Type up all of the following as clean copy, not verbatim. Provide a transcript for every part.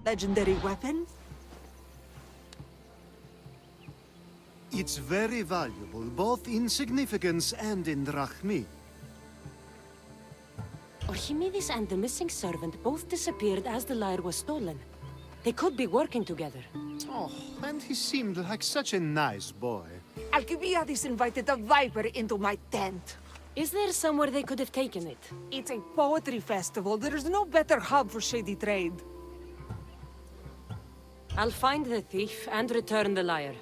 Legendary weapon? It's very valuable, both in significance and in drachmi. Archimedes and the missing servant both disappeared as the lyre was stolen. They could be working together. Oh, and he seemed like such a nice boy. Alcibiades invited a viper into my tent. Is there somewhere they could have taken it? It's a poetry festival. There's no better hub for shady trade. I'll find the thief and return the lyre.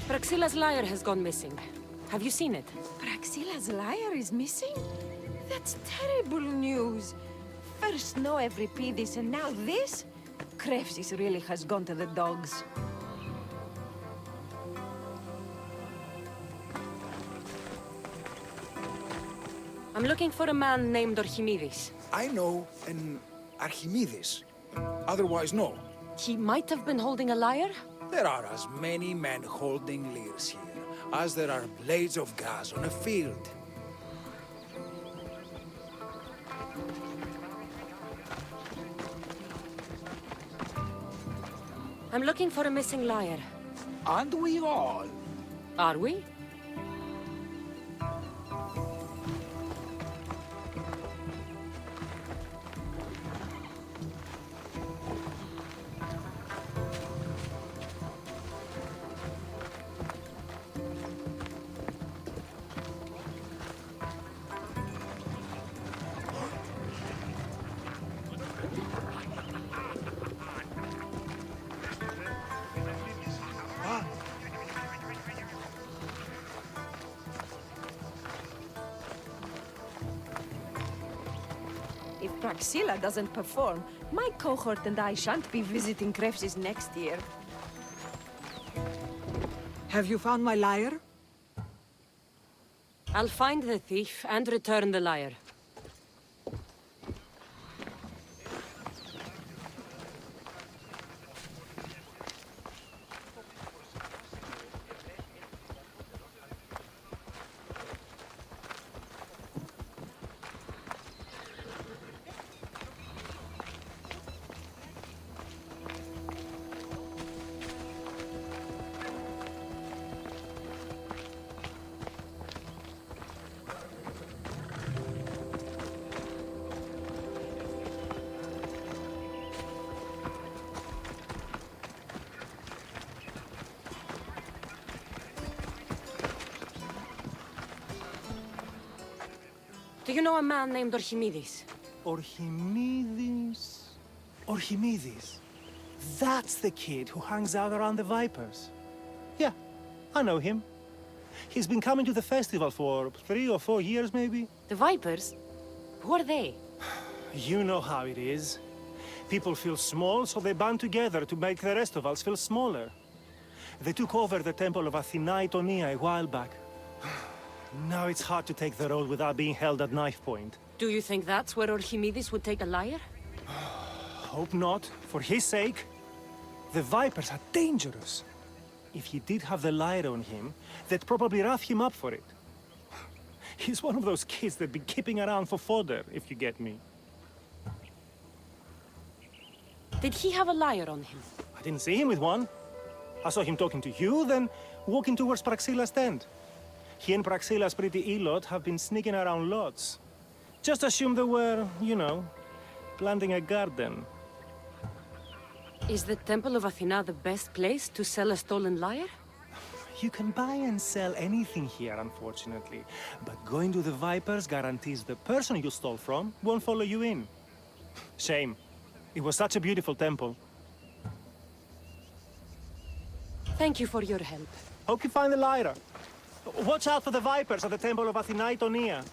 Praxilla's lyre has gone missing. Have you seen it? Praxilla's lyre is missing? That's terrible news. First no Euripides and now this? Krepsis really has gone to the dogs. I'm looking for a man named Archimedes. I know an Archimedes. Otherwise, no. He might have been holding a lyre? There are as many men holding lyres here as there are blades of grass on a field. I'm looking for a missing lyre. Aren't we all? Are we? If Praxilla doesn't perform, my cohort and I shan't be visiting Krepsis next year. Have you found my lyre? I'll find the thief and return the lyre. Do you know a man named Archimedes? Archimedes? Archimedes? That's the kid who hangs out around the Vipers. Yeah, I know him. He's been coming to the festival for 3 or 4 years, maybe. The Vipers? Who are they? You know how it is. People feel small, so they band together to make the rest of us feel smaller. They took over the temple of Athena Itonia a while back. Now it's hard to take the road without being held at knife point. Do you think that's where Archimedes would take a liar? Hope not, for his sake. The Vipers are dangerous. If he did have the lyre on him, they'd probably rough him up for it. He's one of those kids that'd be keeping around for fodder, if you get me. Did he have a lyre on him? I didn't see him with one. I saw him talking to you, then walking towards Praxilla's tent. He and Praxilla's pretty Elot have been sneaking around lots. Just assume they were, you know, planting a garden. Is the Temple of Athena the best place to sell a stolen lyre? You can buy and sell anything here, unfortunately. But going to the Vipers guarantees the person you stole from won't follow you in. Shame. It was such a beautiful temple. Thank you for your help. Hope you find the lyre. Watch out for the Vipers at the Temple of Athena Itonia.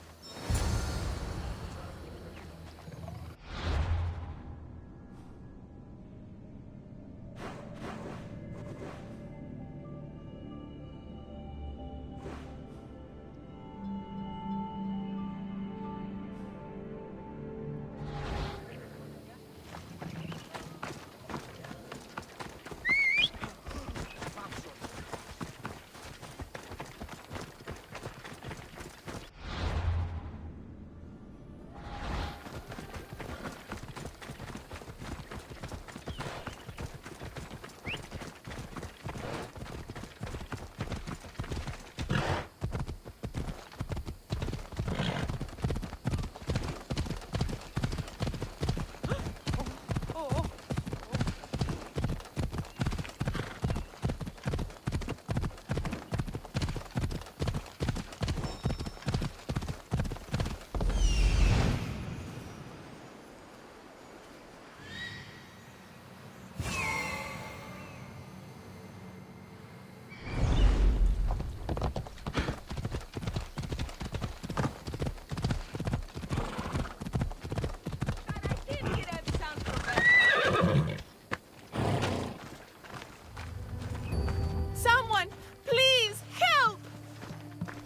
Someone, please, help!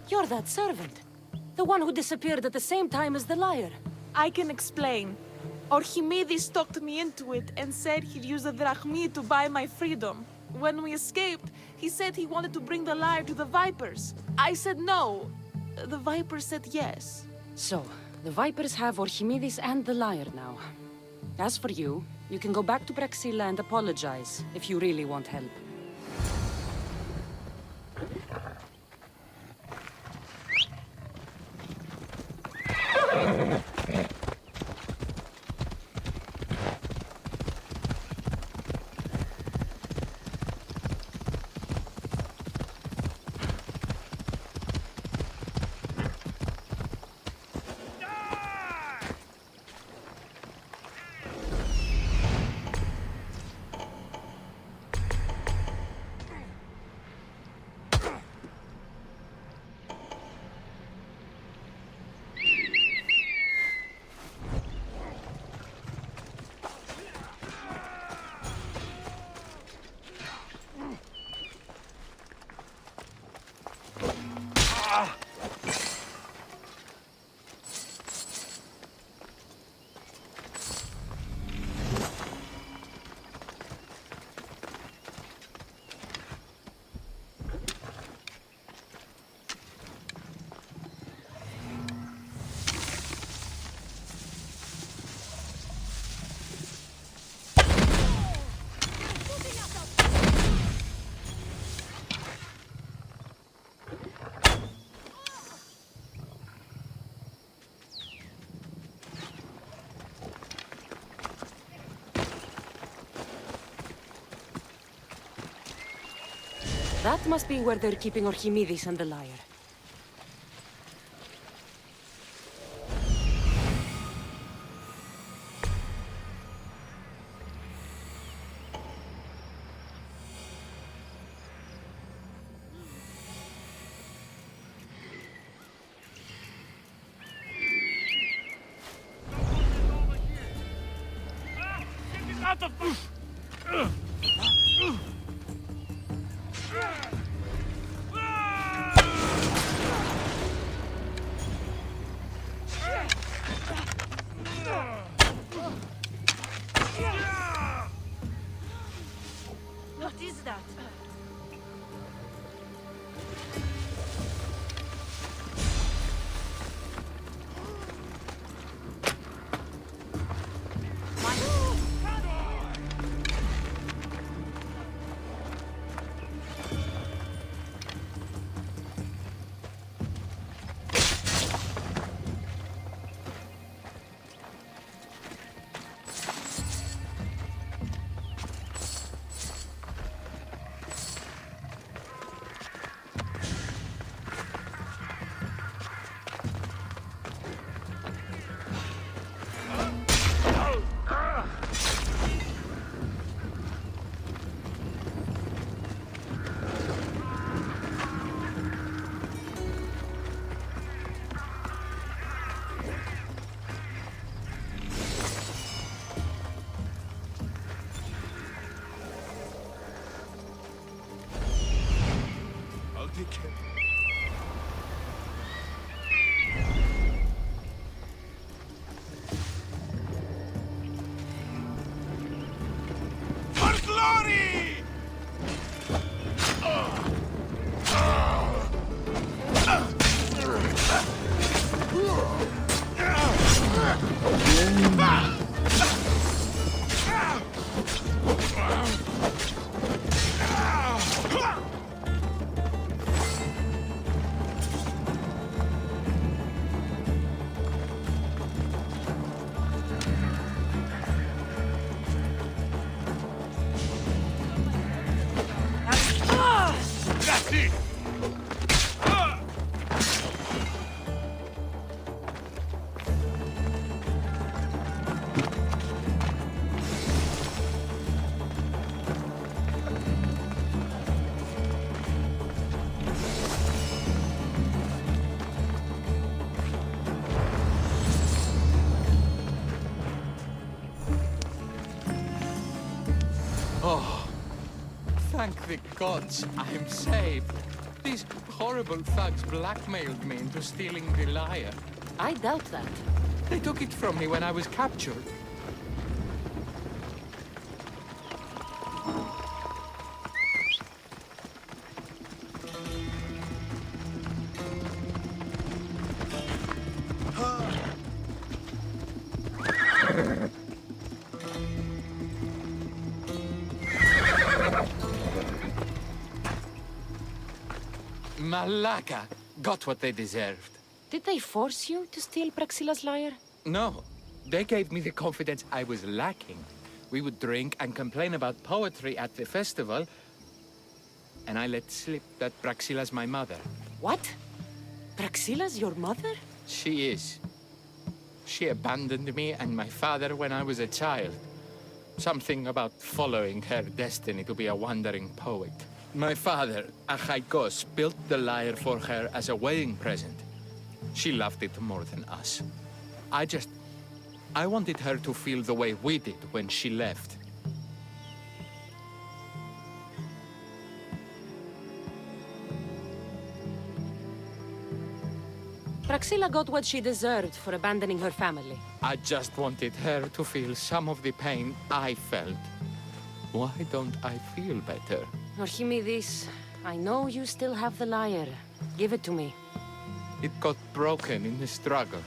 You're that servant. The one who disappeared at the same time as the lyre. I can explain. Archimedes talked me into it and said he'd use the drachmi to buy my freedom. When we escaped, he said he wanted to bring the lyre to the Vipers. I said no. The Vipers said yes. So, the Vipers have Archimedes and the lyre now. As for you, you can go back to Praxilla and apologize if you really want help. That must be where they're keeping Archimedes and the lyre. Thank the gods, I'm saved. These horrible thugs blackmailed me into stealing the lyre. I doubt that. They took it from me when I was captured. Malaka got what they deserved. Did they force you to steal Praxila's lyre? No, they gave me the confidence I was lacking. We would drink and complain about poetry at the festival, and I let slip that Praxila's my mother. What? Praxila's your mother? She is. She abandoned me and my father when I was a child. Something about following her destiny to be a wandering poet. My father, Achaikos, built the lyre for her as a wedding present. She loved it more than us. I wanted her to feel the way we did when she left. Praxila got what she deserved for abandoning her family. I just wanted her to feel some of the pain I felt. Why don't I feel better? Archimedes, I know you still have the lyre. Give it to me. It got broken in the struggle.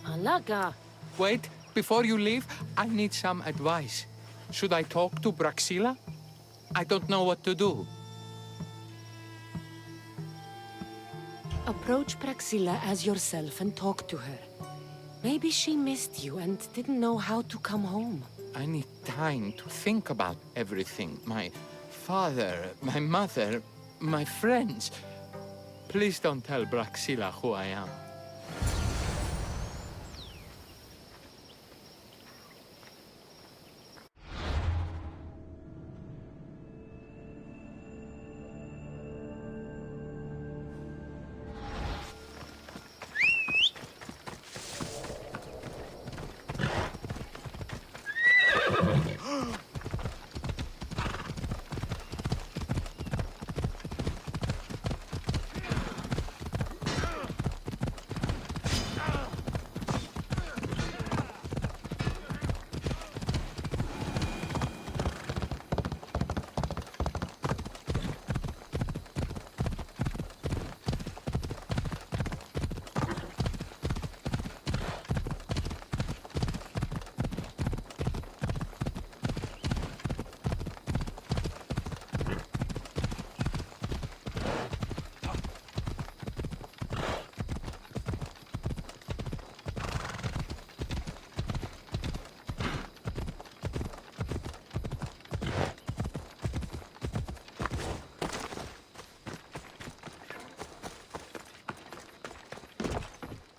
Alaga. Wait, before you leave, I need some advice. Should I talk to Praxila? I don't know what to do. Approach Praxila as yourself and talk to her. Maybe she missed you and didn't know how to come home. I need time to think about everything. My father, my mother, my friends. Please don't tell Praxila who I am.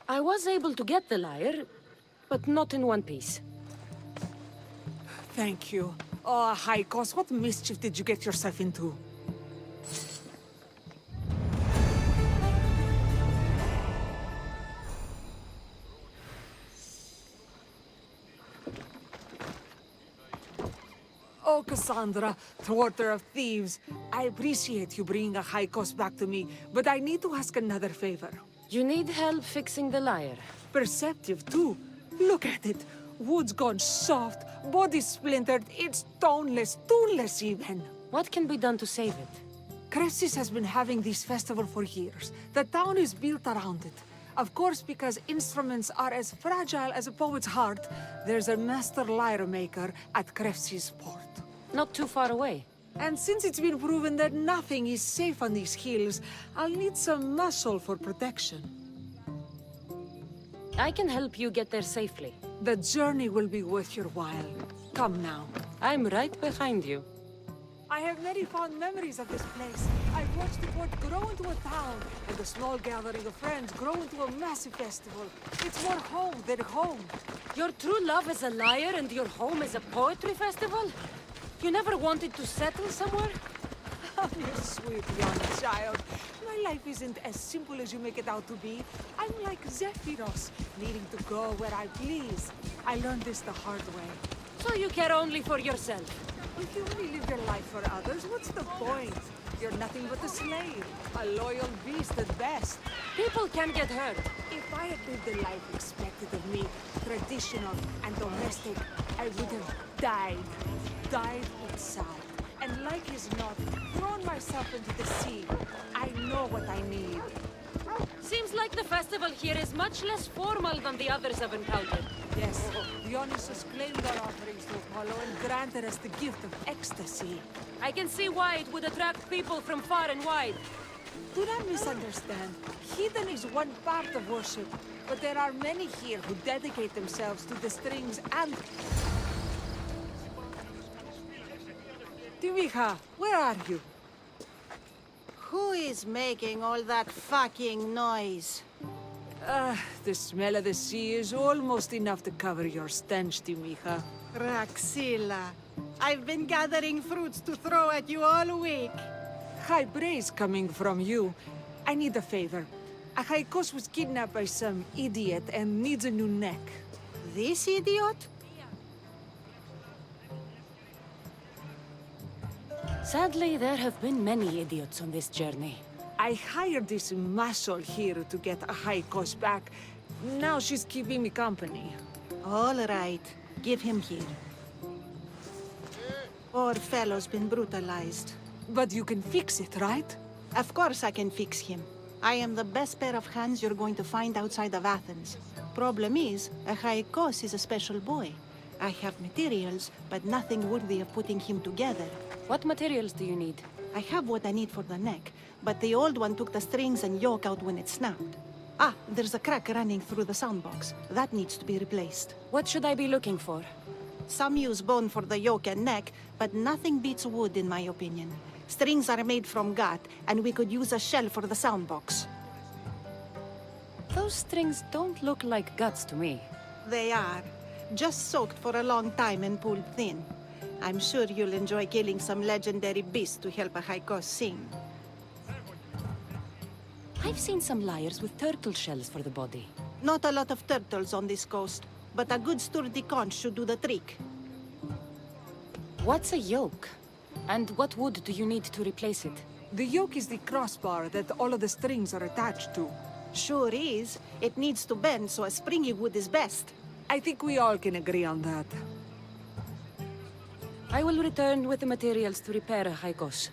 I was able to get the lyre, but not in one piece. Thank you. Oh, Haikos, what mischief did you get yourself into? Oh, Cassandra, thwarter of thieves. I appreciate you bringing a Haikos back to me, but I need to ask another favor. You need help fixing the lyre. Perceptive, too. Look at it. Wood's gone soft, body splintered, it's toneless, tooless even. What can be done to save it? Cressis has been having this festival for years. The town is built around it. Of course, because instruments are as fragile as a poet's heart, there's a master lyre maker at Cressis port. Not too far away. And since it's been proven that nothing is safe on these hills, I'll need some muscle for protection. I can help you get there safely. The journey will be worth your while. Come now. I'm right behind you. I have many fond memories of this place. I've watched the port grow into a town, and the small gathering of friends grow into a massive festival. It's more home than home. Your true love is a lyre and your home is a poetry festival? You never wanted to settle somewhere? Oh, you sweet young child. My life isn't as simple as you make it out to be. I'm like Zephyros, needing to go where I please. I learned this the hard way. So you care only for yourself? If you only live your life for others, what's the point? You're nothing but a slave. A loyal beast at best. People can get hurt. If I had lived the life expected of me, traditional and domestic, I would have died. Died inside. And like as not, thrown myself into the sea. I know what I need. Seems like the festival here is much less formal than the others I've encountered. Yes, Dionysus claimed our offerings to Apollo and granted us the gift of ecstasy. I can see why it would attract people from far and wide. Do not misunderstand. Heathen is one part of worship, but there are many here who dedicate themselves to the strings and... Timiha, where are you? Who is making all that fucking noise? The smell of the sea is almost enough to cover your stench, Timiha. Raxilla, I've been gathering fruits to throw at you all week. High praise coming from you. I need a favor. Achaikos was kidnapped by some idiot and needs a new neck. This idiot? Sadly, there have been many idiots on this journey. I hired this muscle here to get Achaikos back. Now she's keeping me company. All right, give him here. Poor fellow's been brutalized. But you can fix it, right? Of course I can fix him. I am the best pair of hands you're going to find outside of Athens. Problem is, Achaikos is a special boy. I have materials, but nothing worthy of putting him together. What materials do you need? I have what I need for the neck, but the old one took the strings and yoke out when it snapped. Ah, there's a crack running through the soundbox. That needs to be replaced. What should I be looking for? Some use bone for the yoke and neck, but nothing beats wood in my opinion. Strings are made from gut, and we could use a shell for the soundbox. Those strings don't look like guts to me. They are. Just soaked for a long time and pulled thin. I'm sure you'll enjoy killing some legendary beast to help Achaikos sing. I've seen some lyres with turtle shells for the body. Not a lot of turtles on this coast, but a good sturdy conch should do the trick. What's a yoke? And what wood do you need to replace it? The yoke is the crossbar that all of the strings are attached to. Sure is. It needs to bend, so a springy wood is best. I think we all can agree on that. I will return with the materials to repair Achaikos.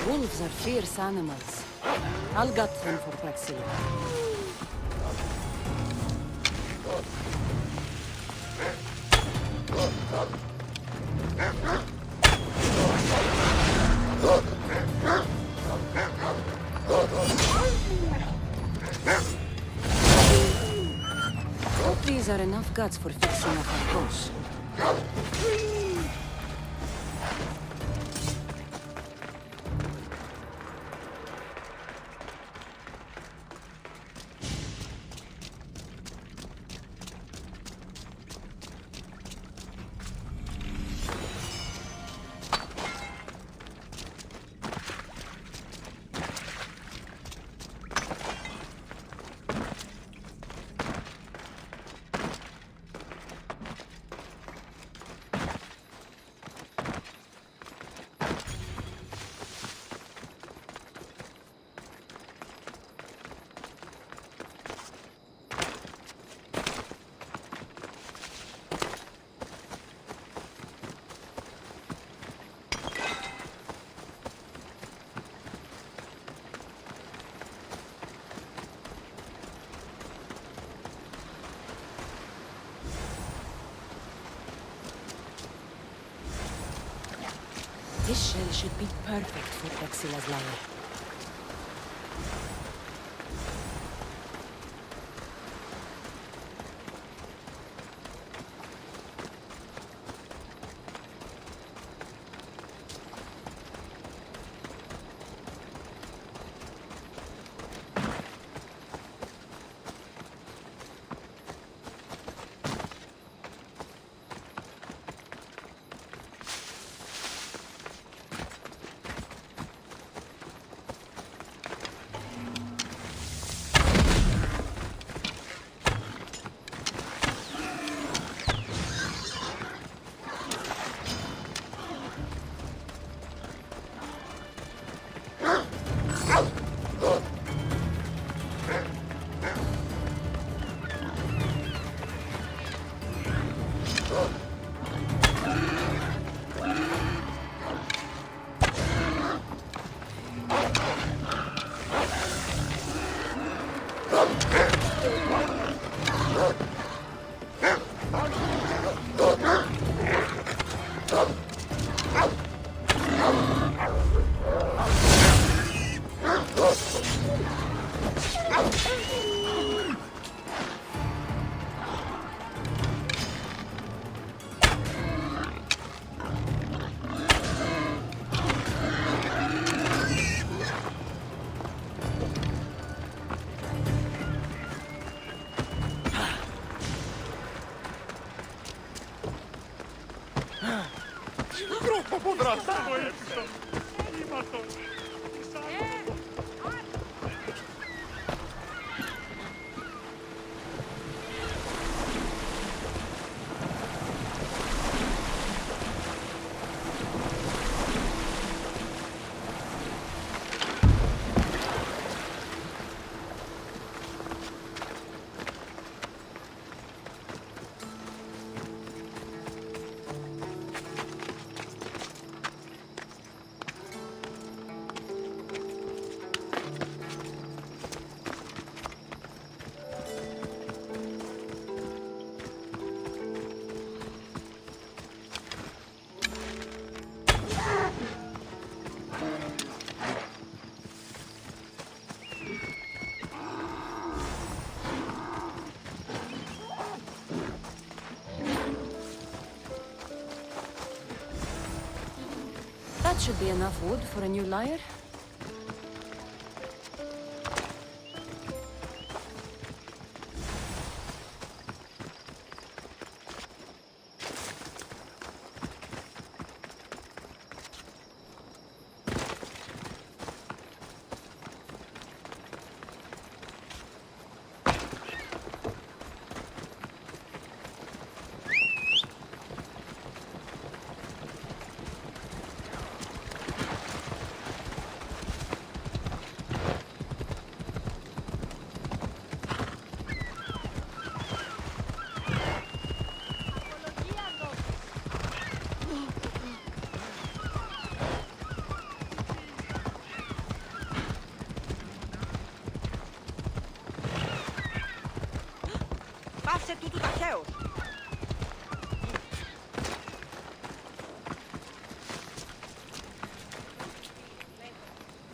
Wolves are fierce animals. I'll gut them for Praxilla. Hope these are enough guts for fixing up our boss. This shell should be perfect for Rexila's lyre. That should be enough wood for a new lyre. Πάψε τούτου ταχαίως.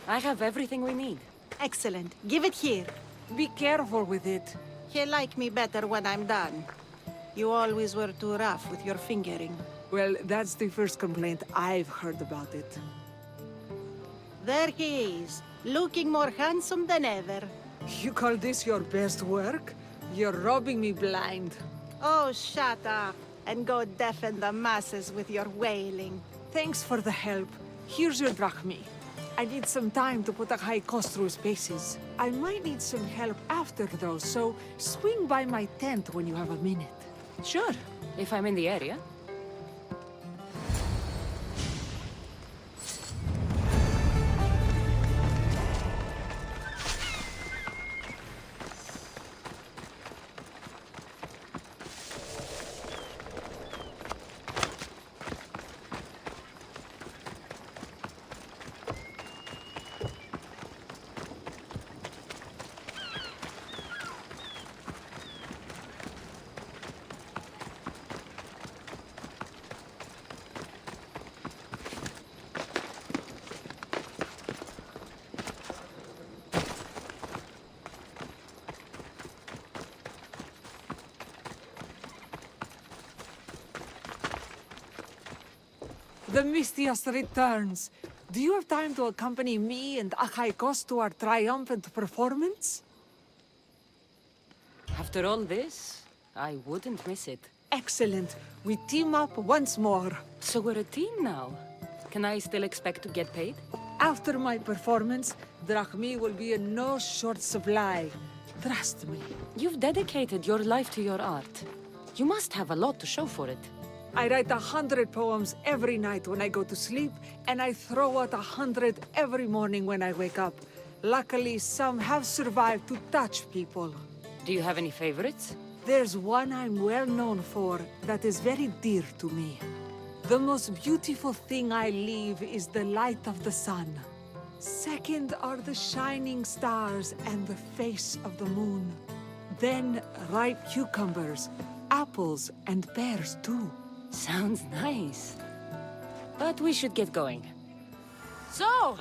I have everything we need. Excellent. Give it here. Be careful with it. He'll like me better when I'm done. You always were too rough with your fingering. Well, that's the first complaint I've heard about it. There he is, looking more handsome than ever. You call this your best work? You're robbing me blind. Oh, shut up and go deafen the masses with your wailing. Thanks for the help. Here's your drachmi. I need some time to put a high cost through his paces. I might need some help after, though, so swing by my tent when you have a minute. Sure, if I'm in the area. The Mistios returns. Do you have time to accompany me and Achaikos to our triumphant performance? After all this, I wouldn't miss it. Excellent. We team up once more. So we're a team now. Can I still expect to get paid? After my performance, drachmi will be in no short supply. Trust me. You've dedicated your life to your art. You must have a lot to show for it. I write 100 poems every night when I go to sleep, and I throw out 100 every morning when I wake up. Luckily, some have survived to touch people. Do you have any favorites? There's one I'm well known for that is very dear to me. The most beautiful thing I leave is the light of the sun. Second are the shining stars and the face of the moon. Then ripe cucumbers, apples, and pears too. Sounds nice. But we should get going. So,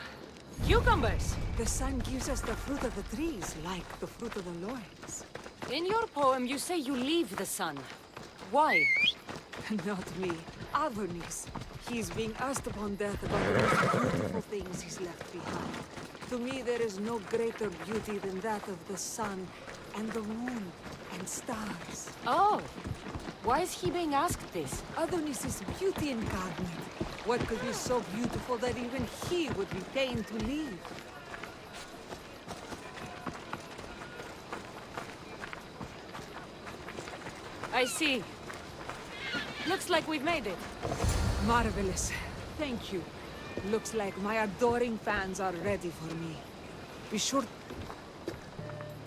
cucumbers! The sun gives us the fruit of the trees, like the fruit of the loins. In your poem, you say you leave the sun. Why? Not me. Adonis. He's being asked upon death about the most beautiful things he's left behind. To me, there is no greater beauty than that of the sun, and the moon, and stars. Oh! Why is he being asked this? Adonis is beauty incarnate. What could be so beautiful that even he would be pained to leave? I see. Looks like we've made it. Marvelous. Thank you. Looks like my adoring fans are ready for me. Be sure...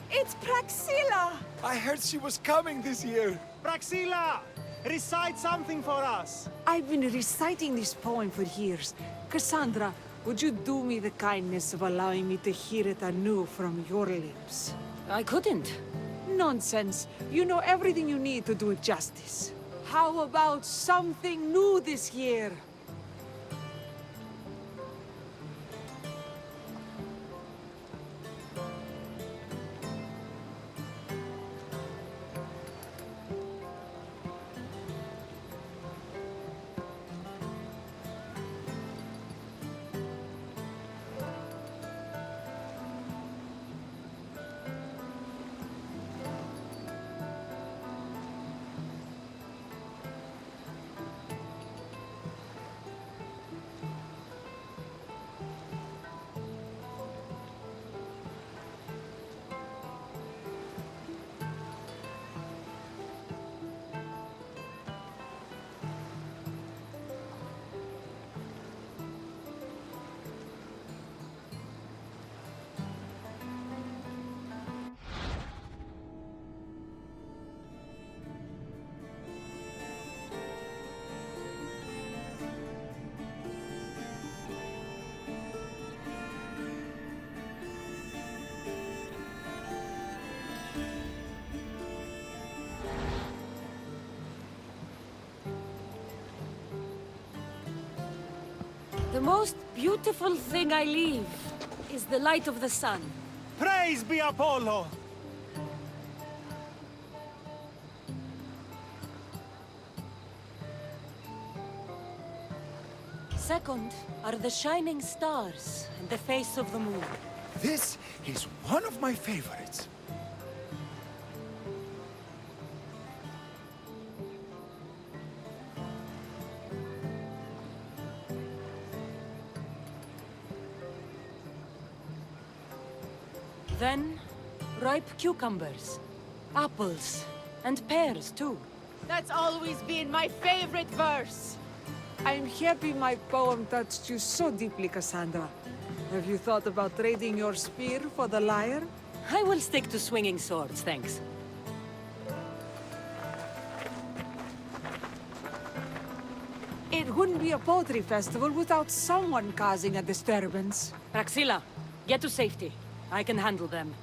It's Praxilla! I heard she was coming this year. Praxilla! Recite something for us! I've been reciting this poem for years. Cassandra, would you do me the kindness of allowing me to hear it anew from your lips? I couldn't. Nonsense. You know everything you need to do it justice. How about something new this year? The most beautiful thing I leave is the light of the sun. Praise be Apollo! Second are the shining stars and the face of the moon. This is one of my favorites. Then, ripe cucumbers, apples, and pears too. That's always been my favorite verse. I'm happy my poem touched you so deeply, Cassandra. Have you thought about trading your spear for the lyre? I will stick to swinging swords, thanks. It wouldn't be a poetry festival without someone causing a disturbance. Praxilla, get to safety. I can handle them.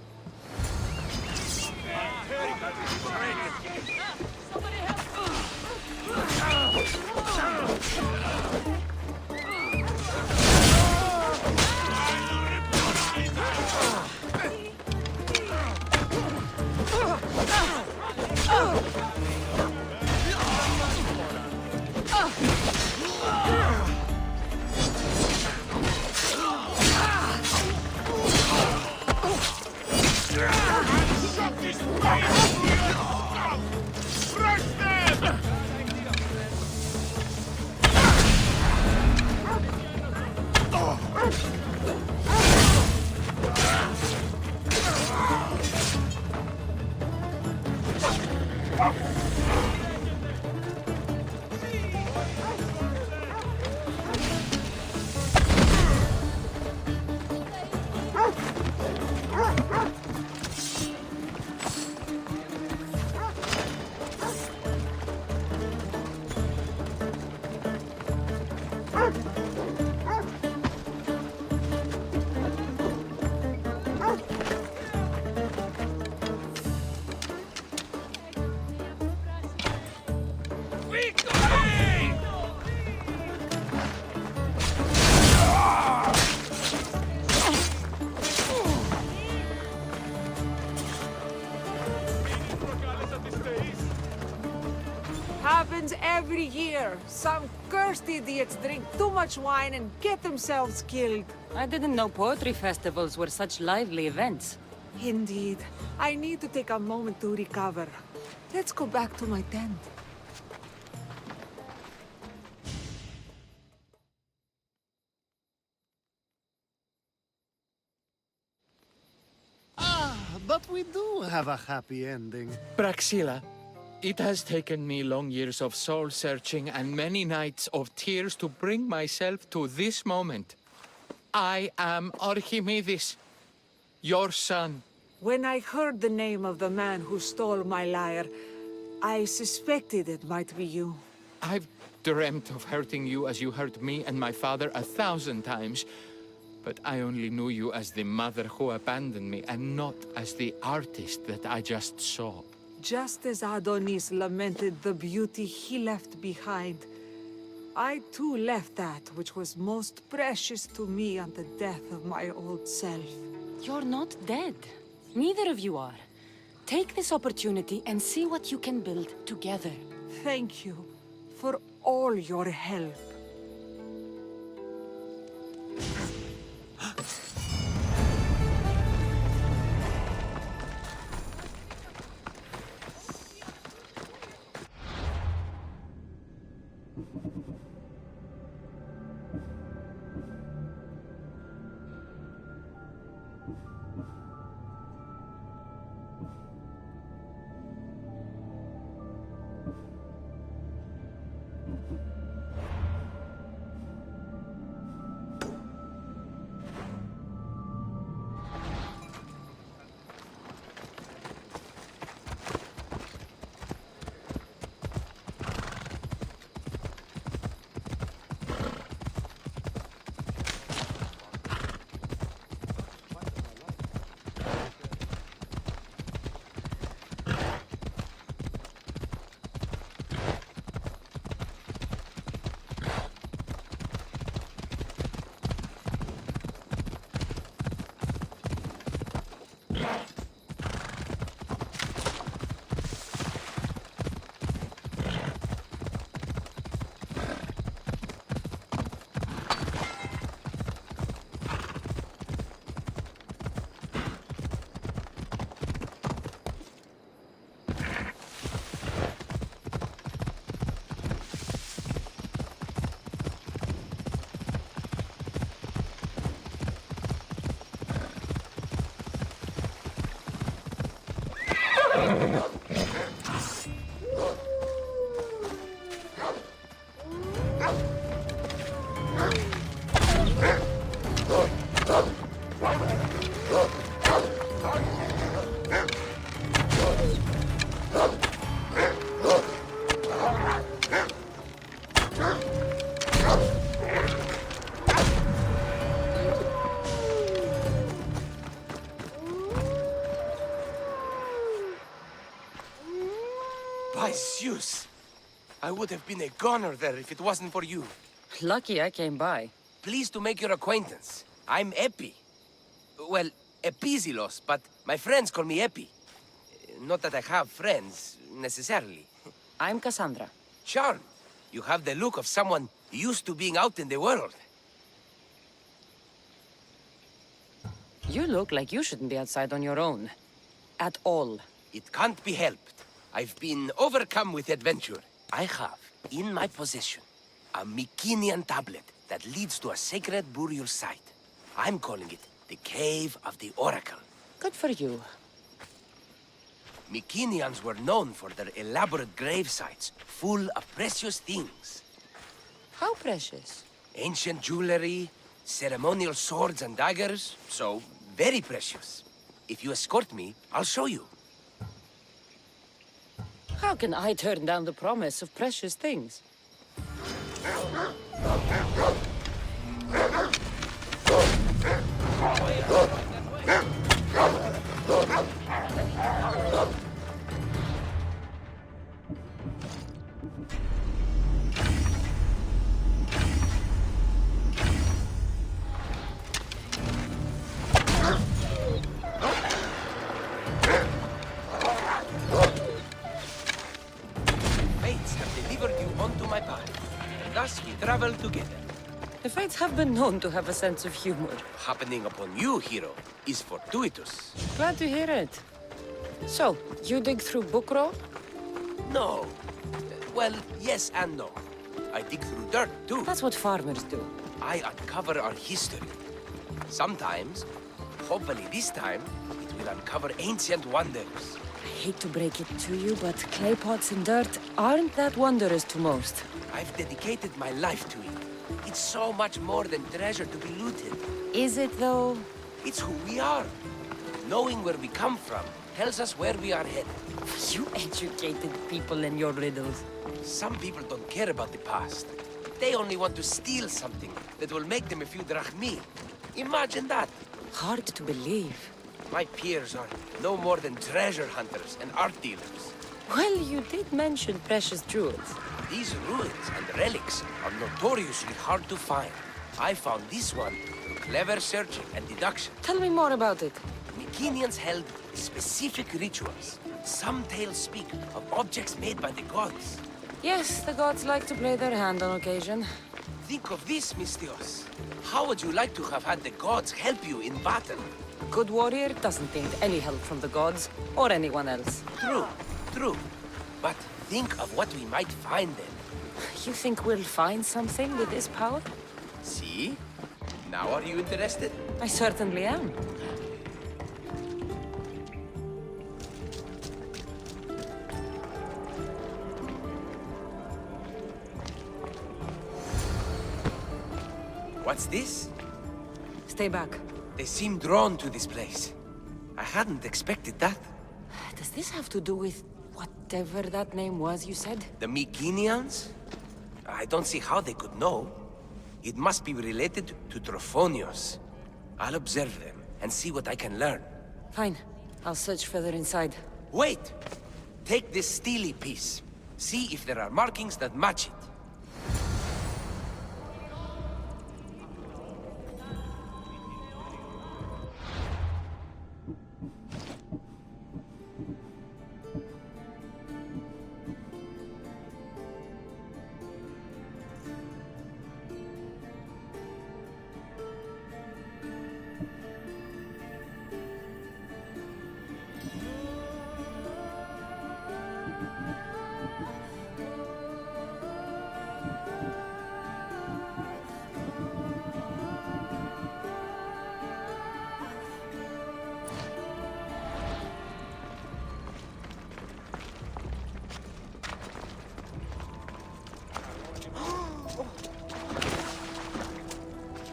Happens every year. Some cursed idiots drink too much wine and get themselves killed. I didn't know poetry festivals were such lively events. Indeed. I need to take a moment to recover. Let's go back to my tent. But we do have a happy ending. Praxila, it has taken me long years of soul-searching and many nights of tears to bring myself to this moment. I am Archimedes, your son. When I heard the name of the man who stole my lyre, I suspected it might be you. I've dreamt of hurting you as you hurt me and my father 1,000 times. But I only knew you as the mother who abandoned me, and not as the artist that I just saw. Just as Adonis lamented the beauty he left behind, I too left that which was most precious to me on the death of my old self. You're not dead. Neither of you are. Take this opportunity and see what you can build together. Thank you for all your help. By Zeus! I would have been a goner there if it wasn't for you. Lucky I came by. Pleased to make your acquaintance. I'm Epi. Well, Epizilos, but my friends call me Epi. Not that I have friends, necessarily. I'm Cassandra. Charmed. You have the look of someone used to being out in the world. You look like you shouldn't be outside on your own. At all. It can't be helped. I've been overcome with adventure. I have, in my possession, a Mycenaean tablet that leads to a sacred burial site. I'm calling it the Cave of the Oracle. Good for you. Mycenaeans were known for their elaborate grave sites, full of precious things. How precious? Ancient jewelry, ceremonial swords and daggers, so very precious. If you escort me, I'll show you. How can I turn down the promise of precious things? Fates have delivered you onto my path, and thus we travel together. The Fates have been known to have a sense of humor. Happening upon you, hero, is fortuitous. Glad to hear it. So, you dig through Bookro? No. Well, yes and no. I dig through dirt, too. That's what farmers do. I uncover our history. Sometimes, hopefully this time, it will uncover ancient wonders. I hate to break it to you, but clay pots and dirt aren't that wondrous to most. I've dedicated my life to it. It's so much more than treasure to be looted. Is it, though? It's who we are. Knowing where we come from tells us where we are headed. You educated people and your riddles. Some people don't care about the past. They only want to steal something that will make them a few drachmi. Imagine that. Hard to believe. My peers are no more than treasure hunters and art dealers. Well, you did mention precious jewels. These ruins and relics are notoriously hard to find. I found this one through clever searching and deduction. Tell me more about it. Mycenaeans held specific rituals. Some tales speak of objects made by the gods. Yes, the gods like to play their hand on occasion. Think of this, Mystios. How would you like to have had the gods help you in battle? A good warrior doesn't need any help from the gods, or anyone else. True, true. But think of what we might find then. You think we'll find something with this power? See? Now are you interested? I certainly am. What's this? Stay back. They seem drawn to this place. I hadn't expected that. Does this have to do with whatever that name was you said? The Mycenaeans? I don't see how they could know. It must be related to Trophonios. I'll observe them and see what I can learn. Fine. I'll search further inside. Wait! Take this steely piece. See if there are markings that match it.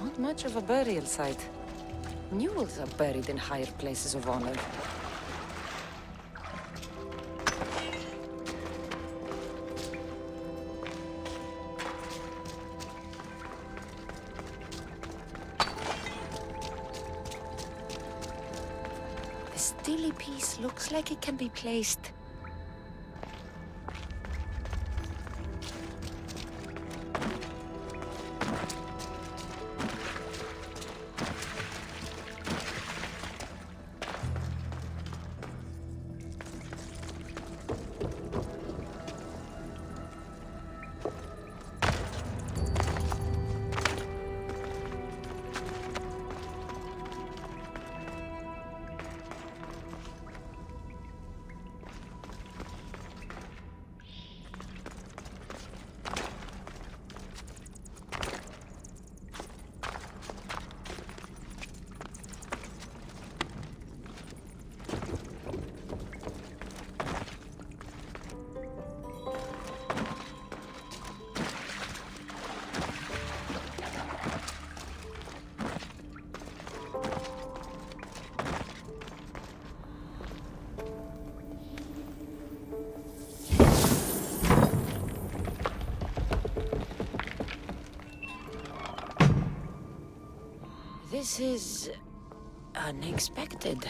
Not much of a burial site. Mules are buried in higher places of honor. The steely piece looks like it can be placed. This is unexpected.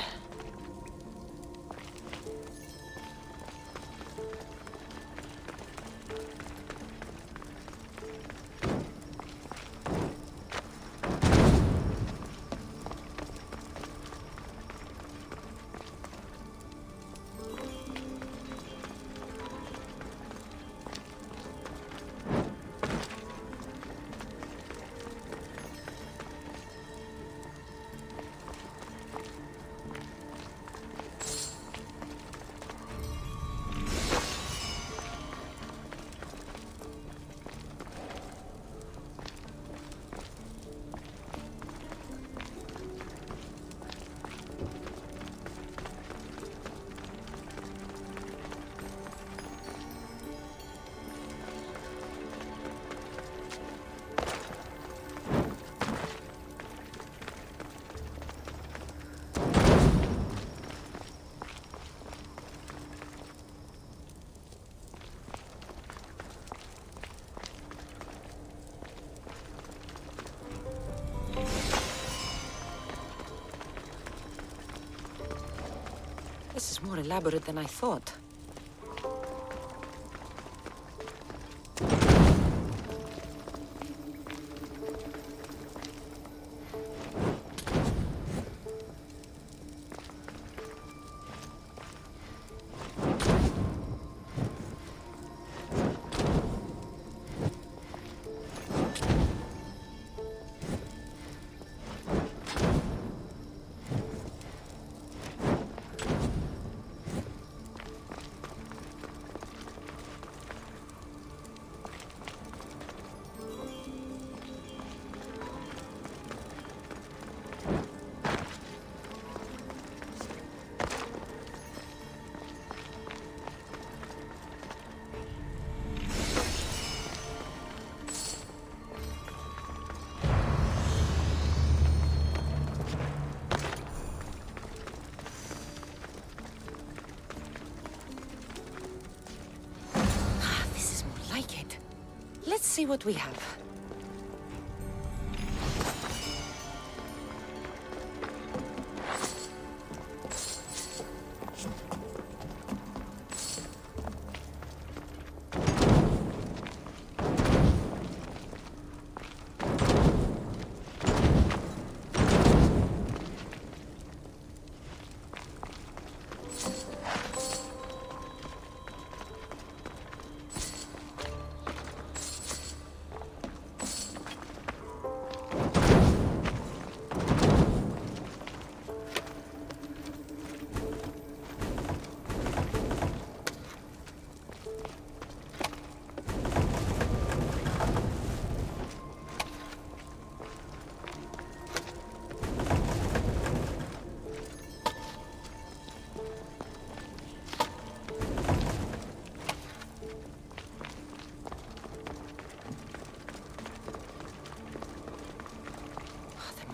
This is more elaborate than I thought. Let's see what we have.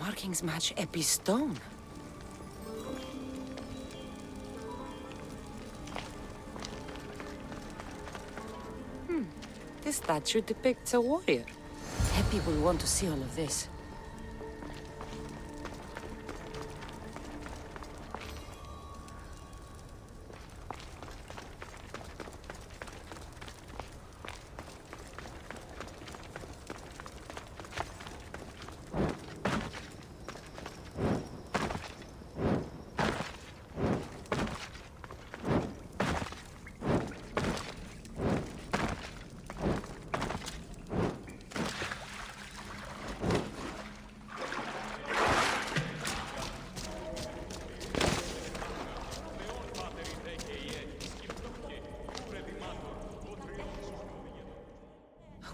Markings match Epi's stone. This statue depicts a warrior. Epi will want to see all of this.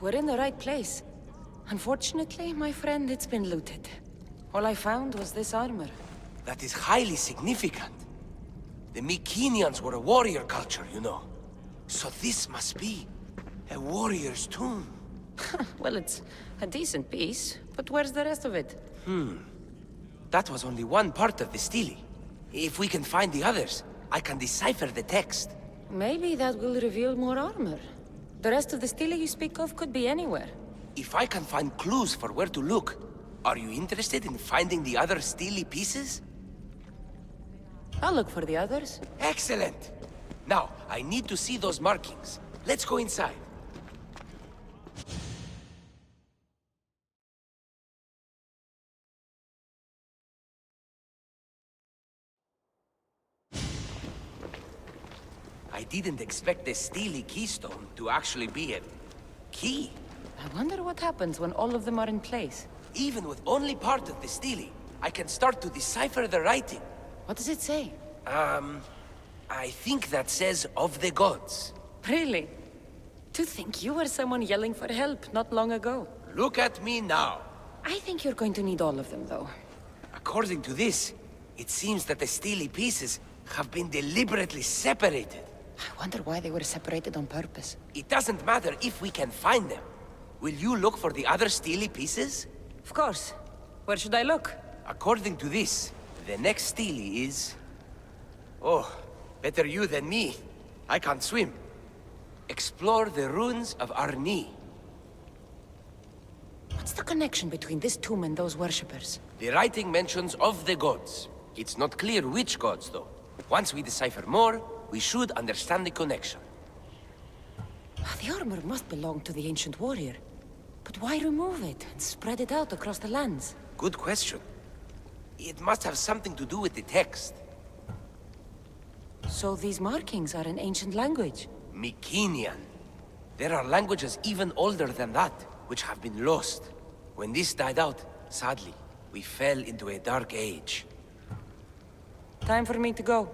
We're in the right place. Unfortunately, my friend, it's been looted. All I found was this armor. That is highly significant. The Mycenaeans were a warrior culture, you know. So this must be a warrior's tomb. Well, it's a decent piece, but where's the rest of it? That was only one part of the stele. If we can find the others, I can decipher the text. Maybe that will reveal more armor. The rest of the stele you speak of could be anywhere. If I can find clues for where to look, Are you interested in finding the other steely pieces? I'll look for the others. Excellent! Now, I need to see those markings. Let's go inside. I didn't expect the steely keystone to actually be a key. I wonder what happens when all of them are in place. Even with only part of the steely, I can start to decipher the writing. What does it say? I think that says of the gods. Really? To think you were someone yelling for help not long ago. Look at me now. I think you're going to need all of them, though. According to this, it seems that the steely pieces have been deliberately separated. I wonder why they were separated on purpose. It doesn't matter if we can find them. Will you look for the other steely pieces? Of course. Where should I look? According to this, the next steely is... Oh, better you than me. I can't swim. Explore the ruins of Arni. What's the connection between this tomb and those worshippers? The writing mentions of the gods. It's not clear which gods, though. Once we decipher more, we should understand the connection. The armor must belong to the ancient warrior. But why remove it and spread it out across the lands? Good question. It must have something to do with the text. So these markings are in ancient language? Mycenaean. There are languages even older than that, which have been lost. When this died out, sadly, we fell into a dark age. Time for me to go.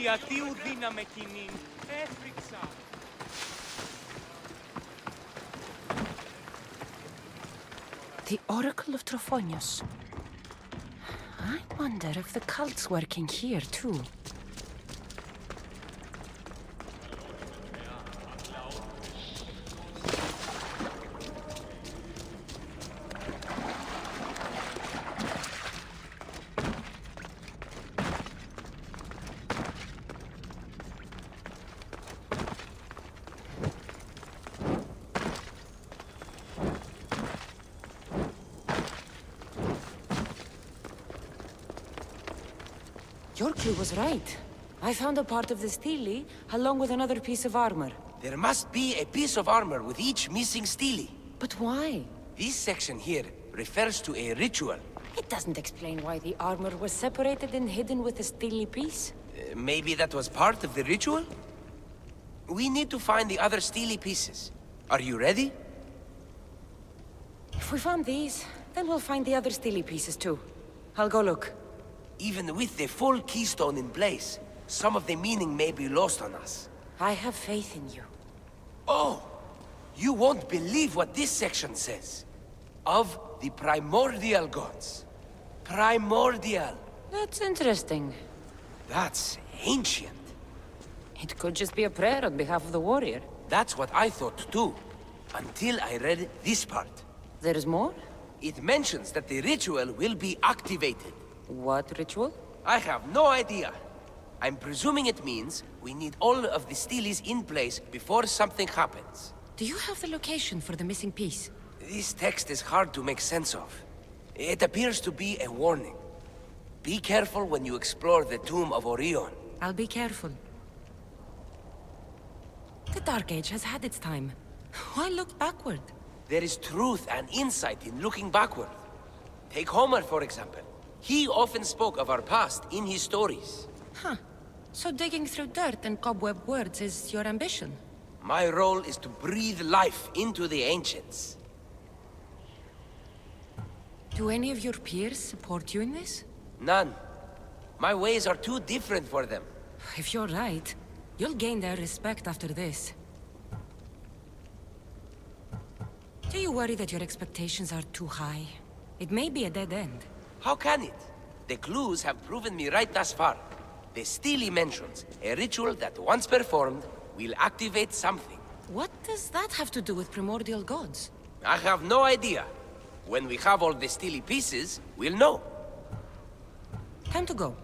Διατίου δύναμε κοινήν, έφρυξα. The Oracle of Trophonius. I wonder if the cult's working here, too. Your clue was right. I found a part of the stele, along with another piece of armor. There must be a piece of armor with each missing stele. But why? This section here refers to a ritual. It doesn't explain why the armor was separated and hidden with a stele piece. Maybe that was part of the ritual? We need to find the other stele pieces. Are you ready? If we found these, then we'll find the other stele pieces too. I'll go look. Even with the full keystone in place, some of the meaning may be lost on us. I have faith in you. Oh! You won't believe what this section says. Of the primordial gods. Primordial. That's interesting. That's ancient. It could just be a prayer on behalf of the warrior. That's what I thought too. Until I read this part. There's more? It mentions that the ritual will be activated. What ritual? I have no idea. I'm presuming it means we need all of the steles in place before something happens. Do you have the location for the missing piece? This text is hard to make sense of. It appears to be a warning. Be careful when you explore the tomb of Orion. I'll be careful. The Dark Age has had its time. Why look backward? There is truth and insight in looking backward. Take Homer, for example. He often spoke of our past in his stories. Huh. So digging through dirt and cobweb words is your ambition? My role is to breathe life into the ancients. Do any of your peers support you in this? None. My ways are too different for them. If you're right, you'll gain their respect after this. Do you worry that your expectations are too high? It may be a dead end. How can it? The clues have proven me right thus far. The stele mentions a ritual that once performed will activate something. What does that have to do with primordial gods? I have no idea. When we have all the stele pieces, we'll know. Time to go.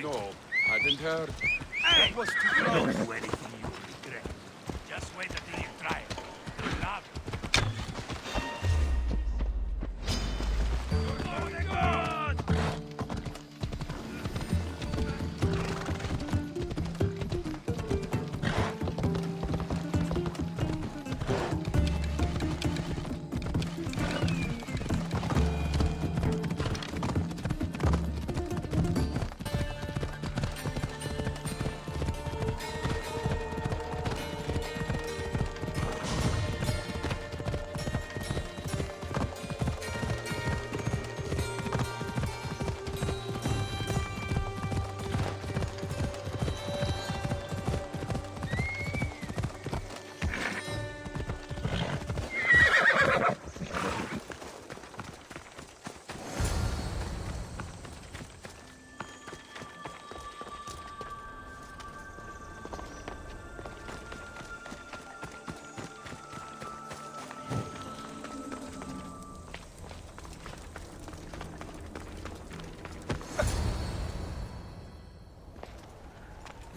No, hadn't heard. That was too close. Don't do anything you will regret. Just wait until you try it. Good luck. Oh my God!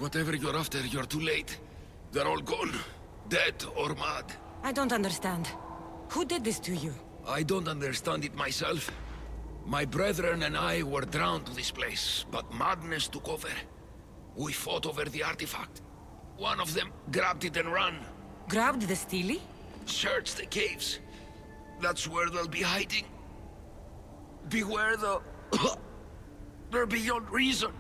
Whatever you're after, you're too late. They're all gone. Dead or mad. I don't understand. Who did this to you? I don't understand it myself. My brethren and I were drawn to this place, but madness took over. We fought over the artifact. One of them grabbed it and ran. Grabbed the Steely? Search the caves. That's where they'll be hiding. Beware though. They're beyond reason.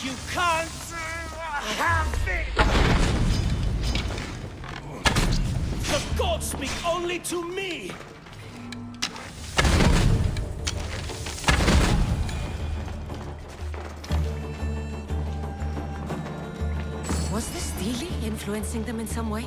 You can't have it! The gods speak only to me! Was the Steely influencing them in some way?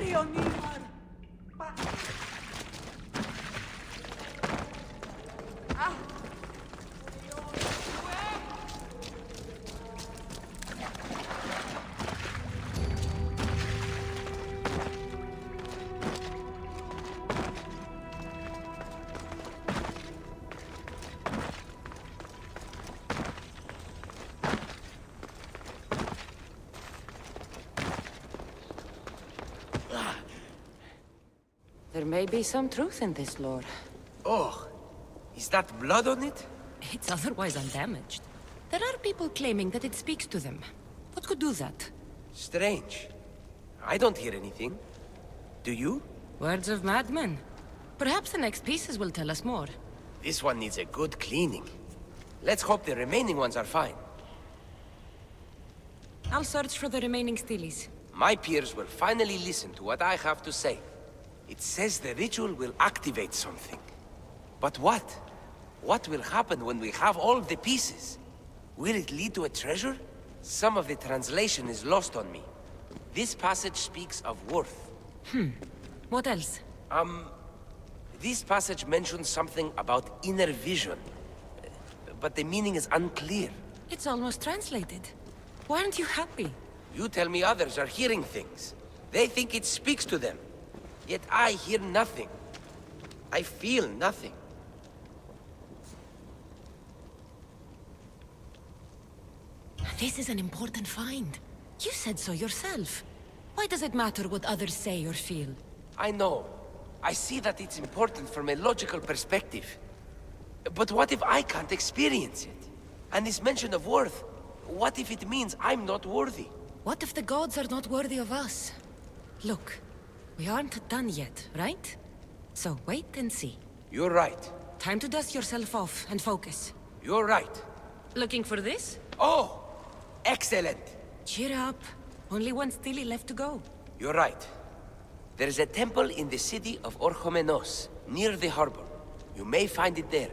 Leonimar! There may be some truth in this lore. Oh, is that blood on it? It's otherwise undamaged. There are people claiming that it speaks to them. What could do that? Strange. I don't hear anything. Do you? Words of madmen. Perhaps the next pieces will tell us more. This one needs a good cleaning. Let's hope the remaining ones are fine. I'll search for the remaining Steelies. My peers will finally listen to what I have to say. It says the ritual will activate something. But what? What will happen when we have all of the pieces? Will it lead to a treasure? Some of the translation is lost on me. This passage speaks of worth. What else? This passage mentions something about inner vision. But the meaning is unclear. It's almost translated. Why aren't you happy? You tell me others are hearing things. They think it speaks to them. Yet I hear nothing. I feel nothing. This is an important find. You said so yourself. Why does it matter what others say or feel? I know. I see that it's important from a logical perspective. But what if I can't experience it? And this mention of worth, what if it means I'm not worthy? What if the gods are not worthy of us? Look, we aren't done yet, right? So wait and see. You're right. Time to dust yourself off and focus. You're right. Looking for this? Oh! Excellent! Cheer up. Only one Steely left to go. You're right. There's a temple in the city of Orchomenos, near the harbor. You may find it there.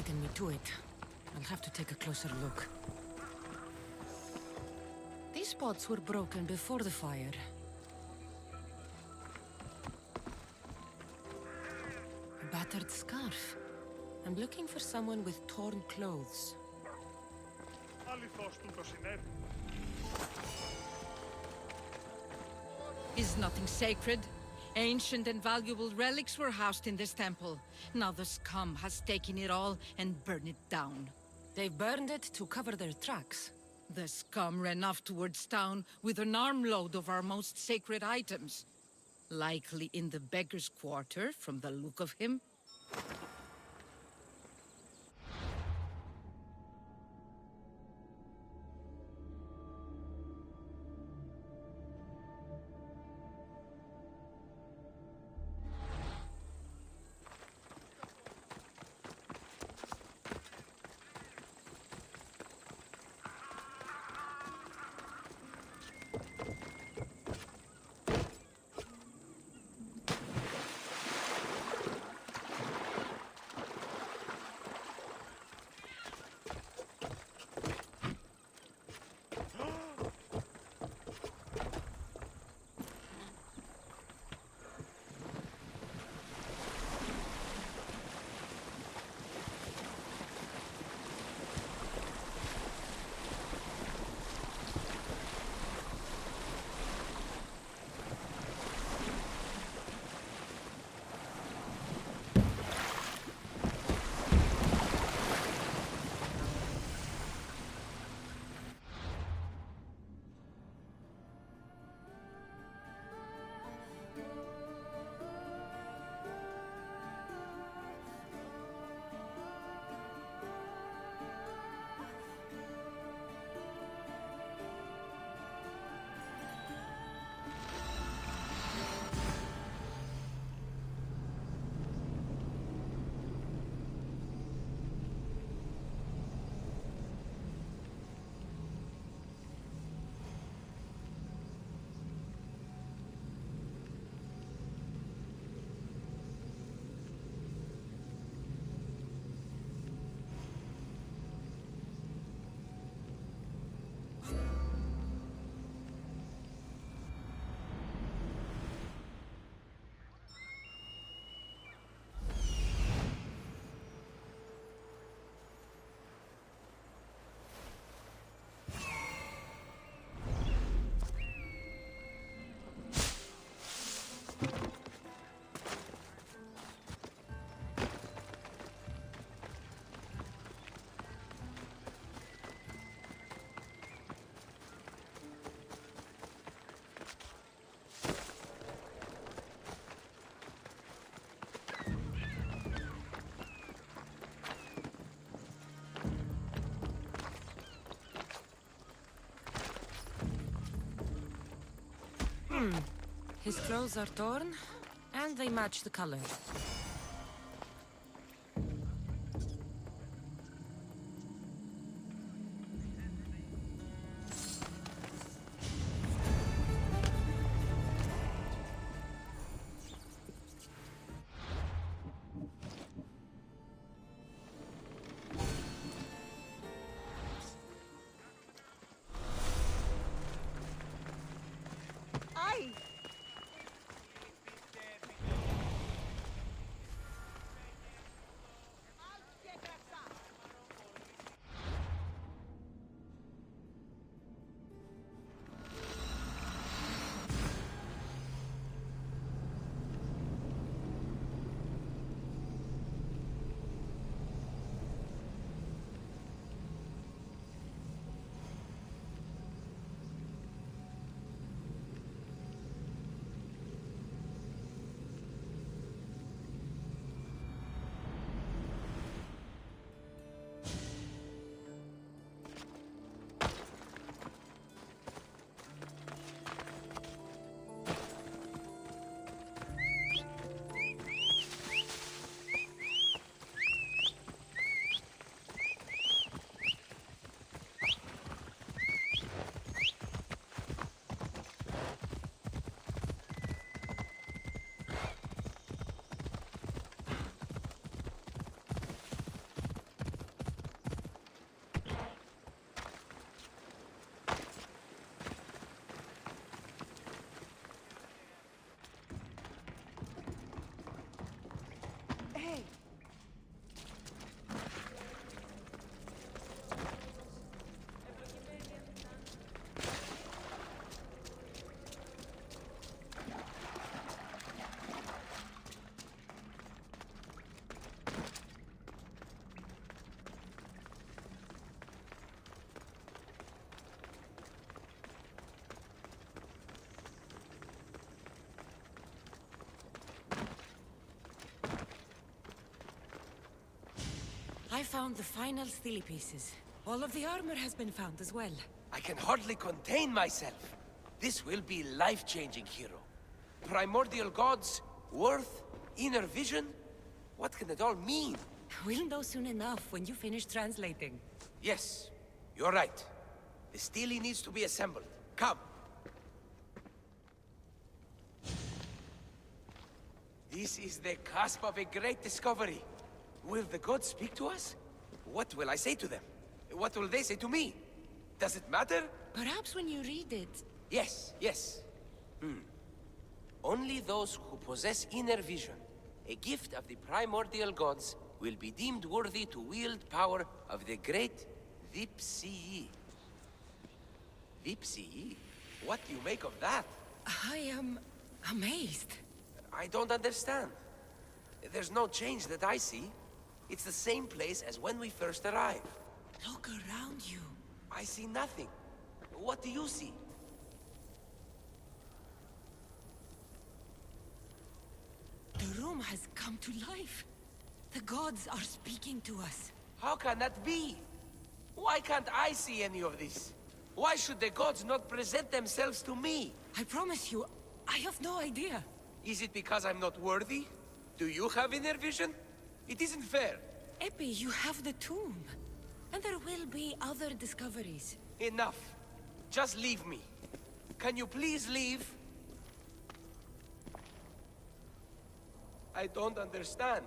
beaten me to it. I'll have to take a closer look. These pots were broken before the fire. A battered scarf. I'm looking for someone with torn clothes. Is nothing sacred? Ancient and valuable relics were housed in this temple. Now the scum has taken it all and burned it down. They've burned it to cover their tracks. The scum ran off towards town with an armload of our most sacred items. Likely in the beggar's quarter, from the look of him. His clothes are torn, and they match the color. I found the final steely pieces. All of the armor has been found as well. I can hardly contain myself. This will be life-changing, hero. Primordial gods, worth, inner vision. What can it all mean? We'll know soon enough when you finish translating. Yes, you're right. The stele needs to be assembled. Come. This is the cusp of a great discovery. Will the gods speak to us? What will I say to them? What will they say to me? Does it matter? Perhaps when you read it... Yes, yes. Only those who possess inner vision, a gift of the primordial gods, will be deemed worthy to wield power of the great Vipsii. Vipsii? What do you make of that? I am... amazed. I don't understand. There's no change that I see. It's the same place as when we first arrived. Look around you. I see nothing. What do you see? The room has come to life. The gods are speaking to us. How can that be? Why can't I see any of this? Why should the gods not present themselves to me? I promise you, I have no idea. Is it because I'm not worthy? Do you have inner vision? It isn't fair. Epi, you have the tomb. And there will be other discoveries. Enough. Just leave me. Can you please leave? I don't understand.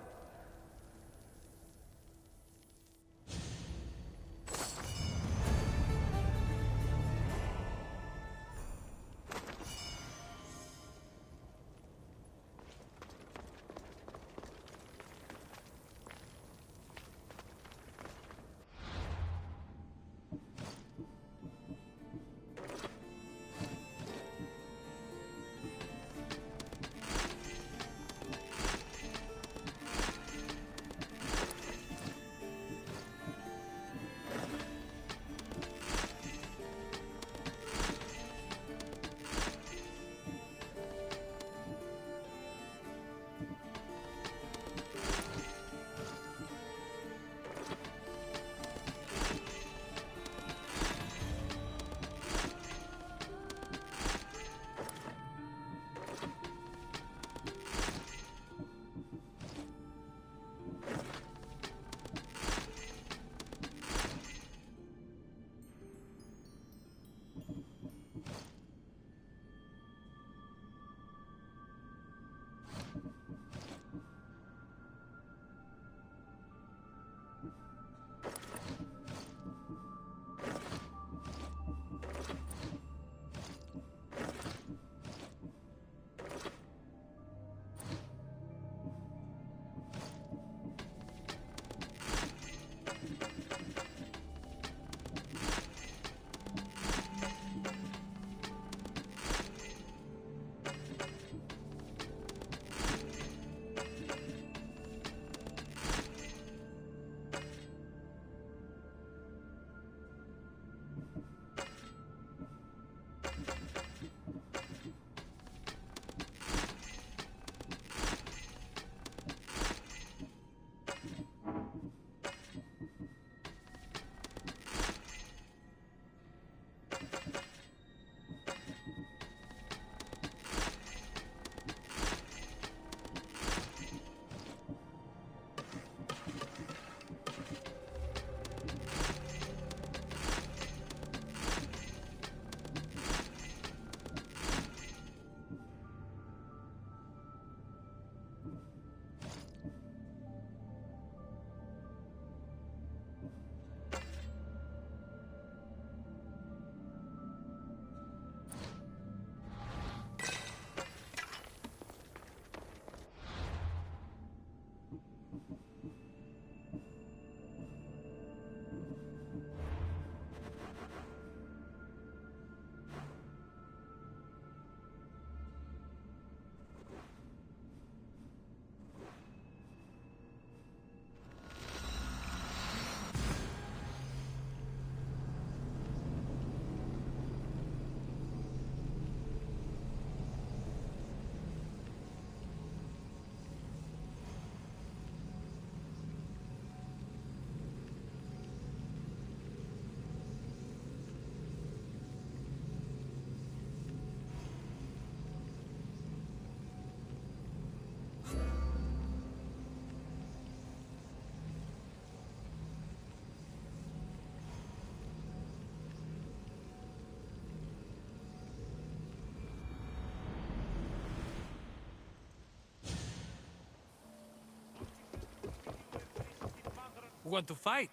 Want to fight?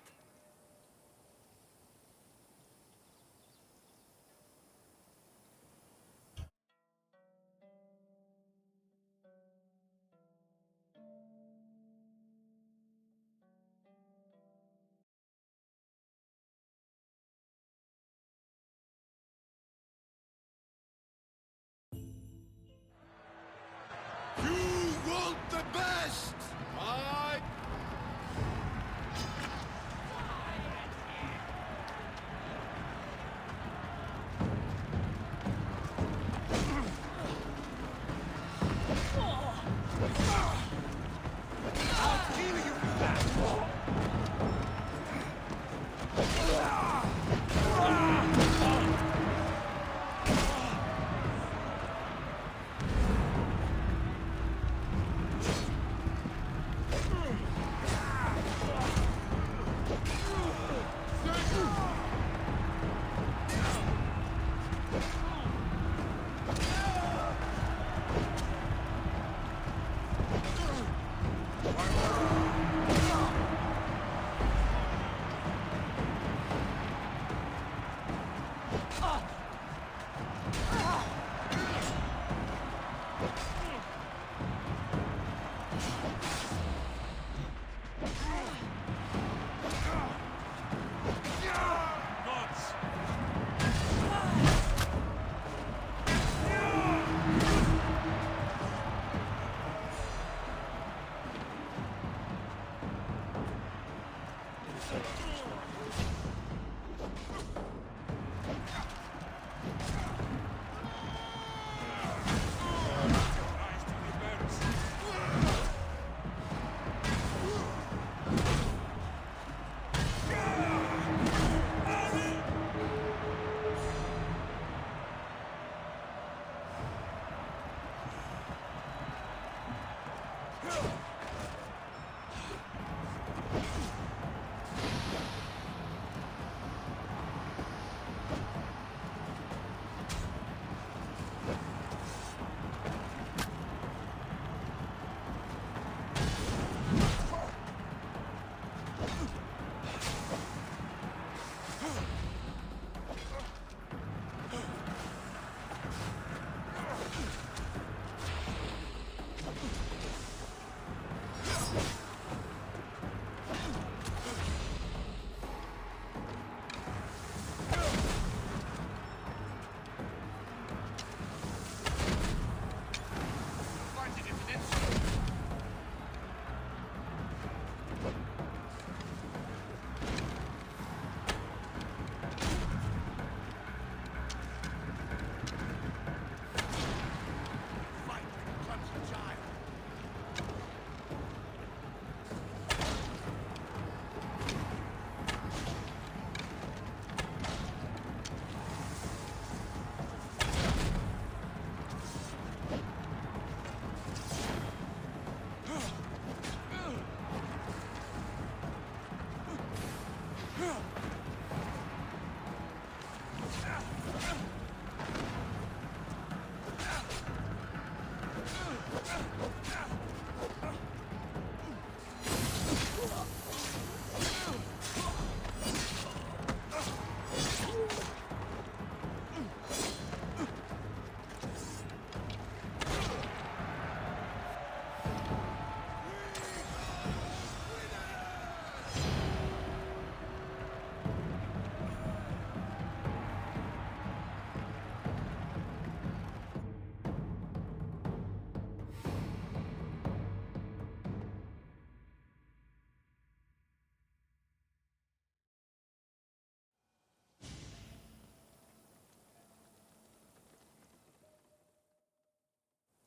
You want the best! I...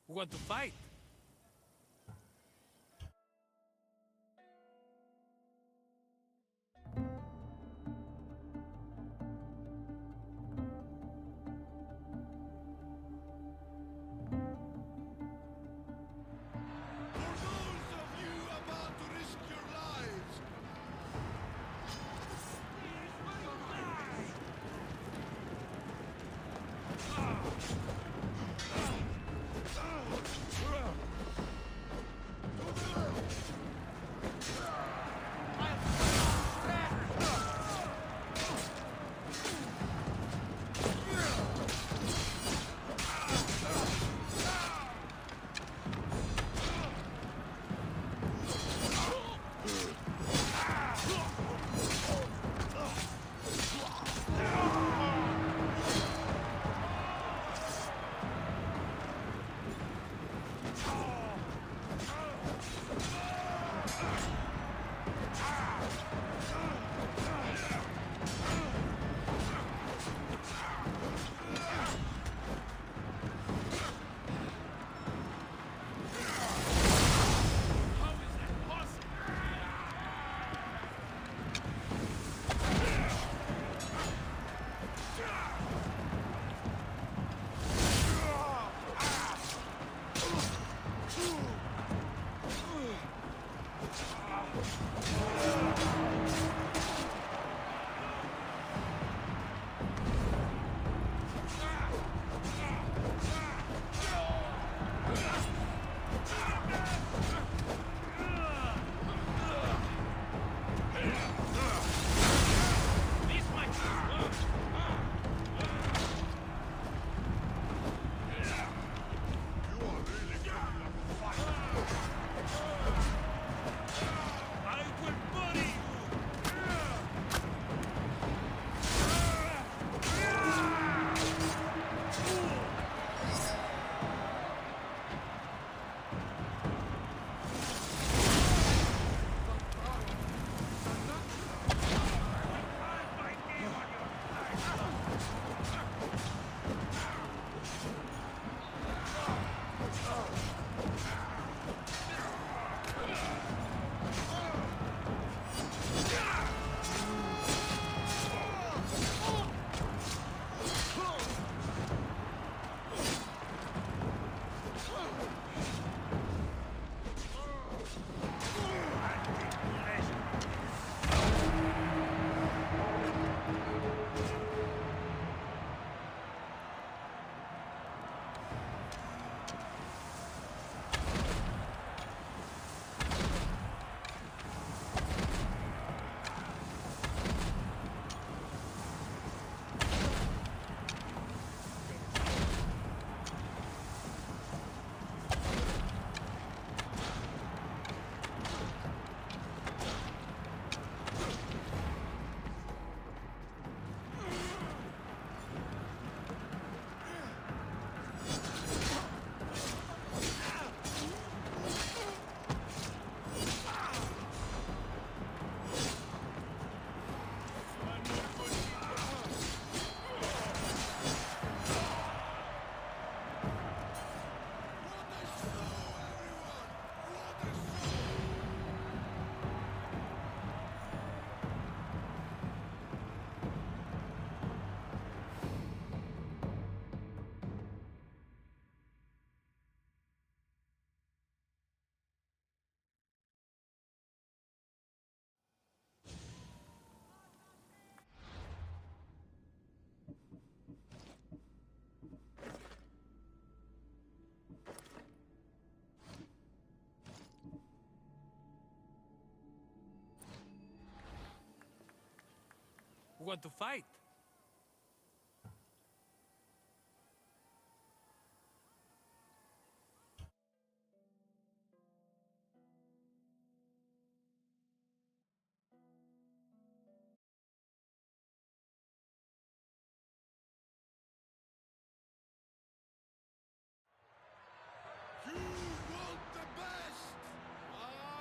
Want to fight? Want to fight? You want the best! I...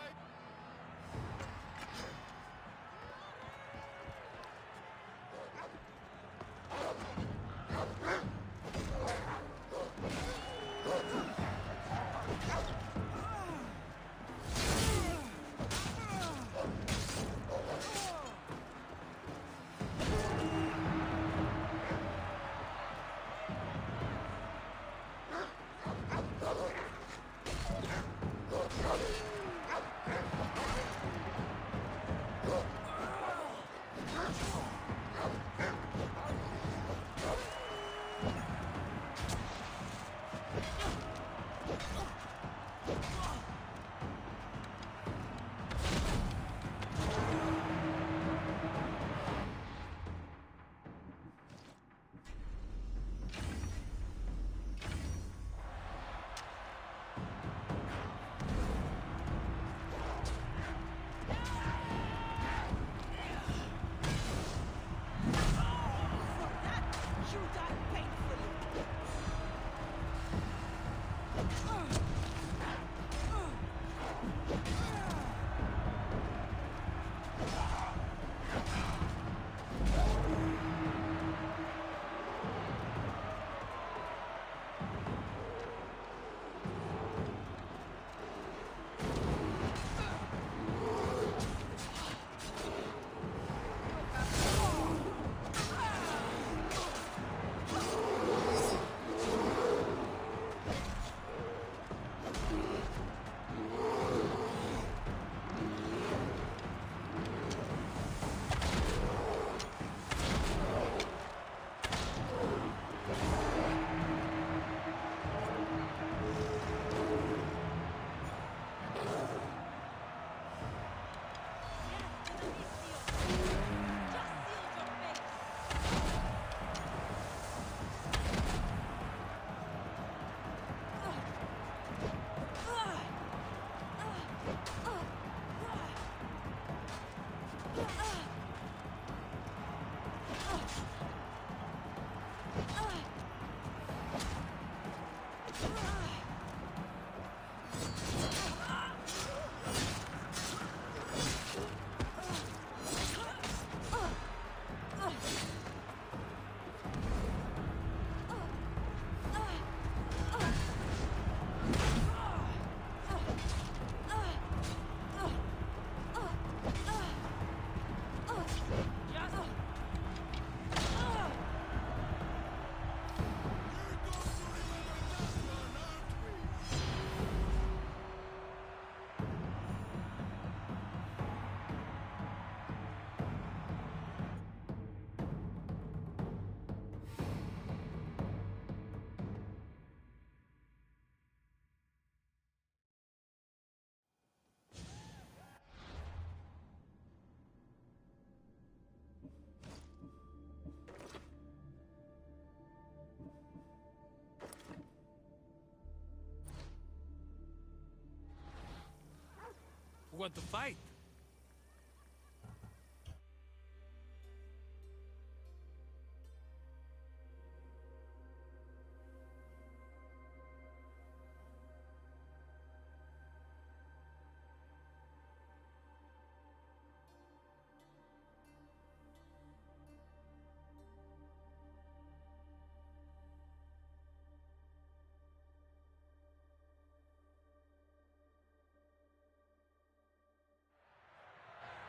Want to fight?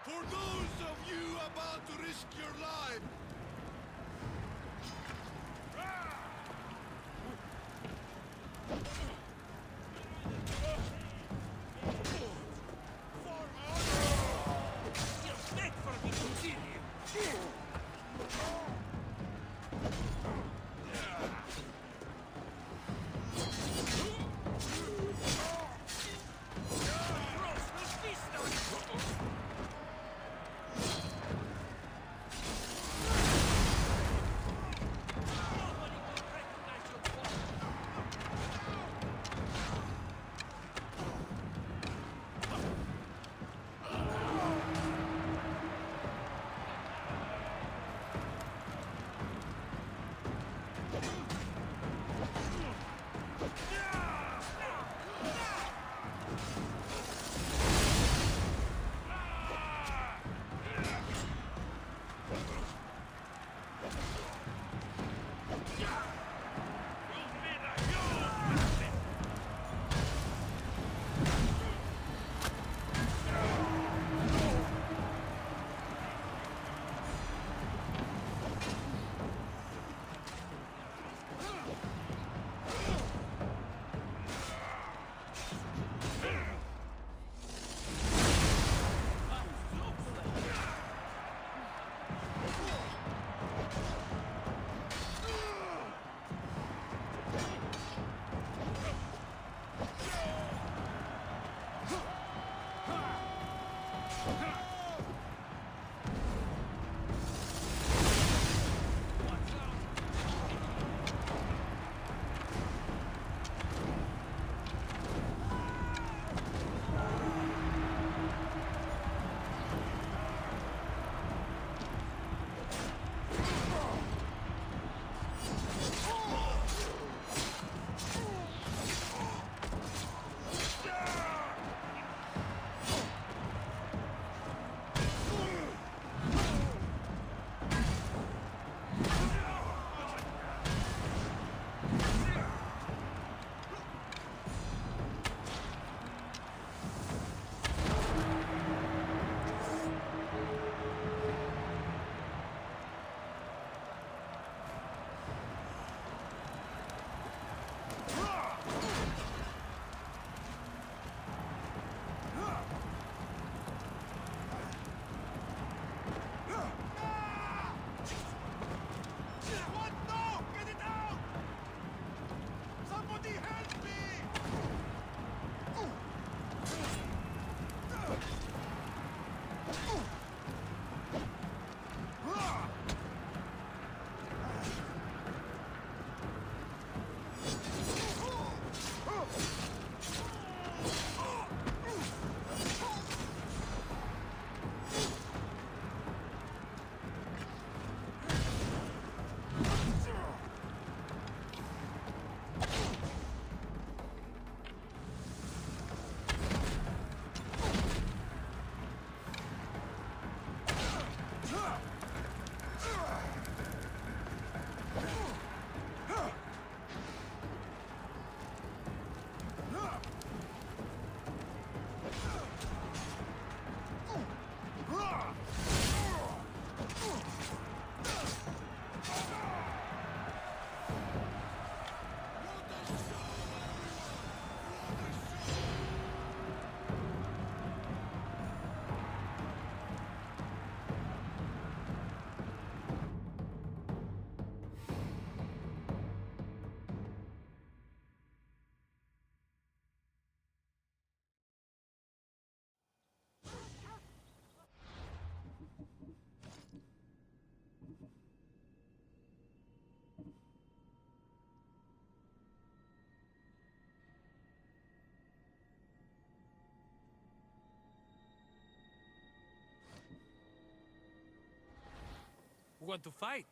For those of you about to risk your life, Want to fight?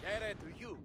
Terra to you.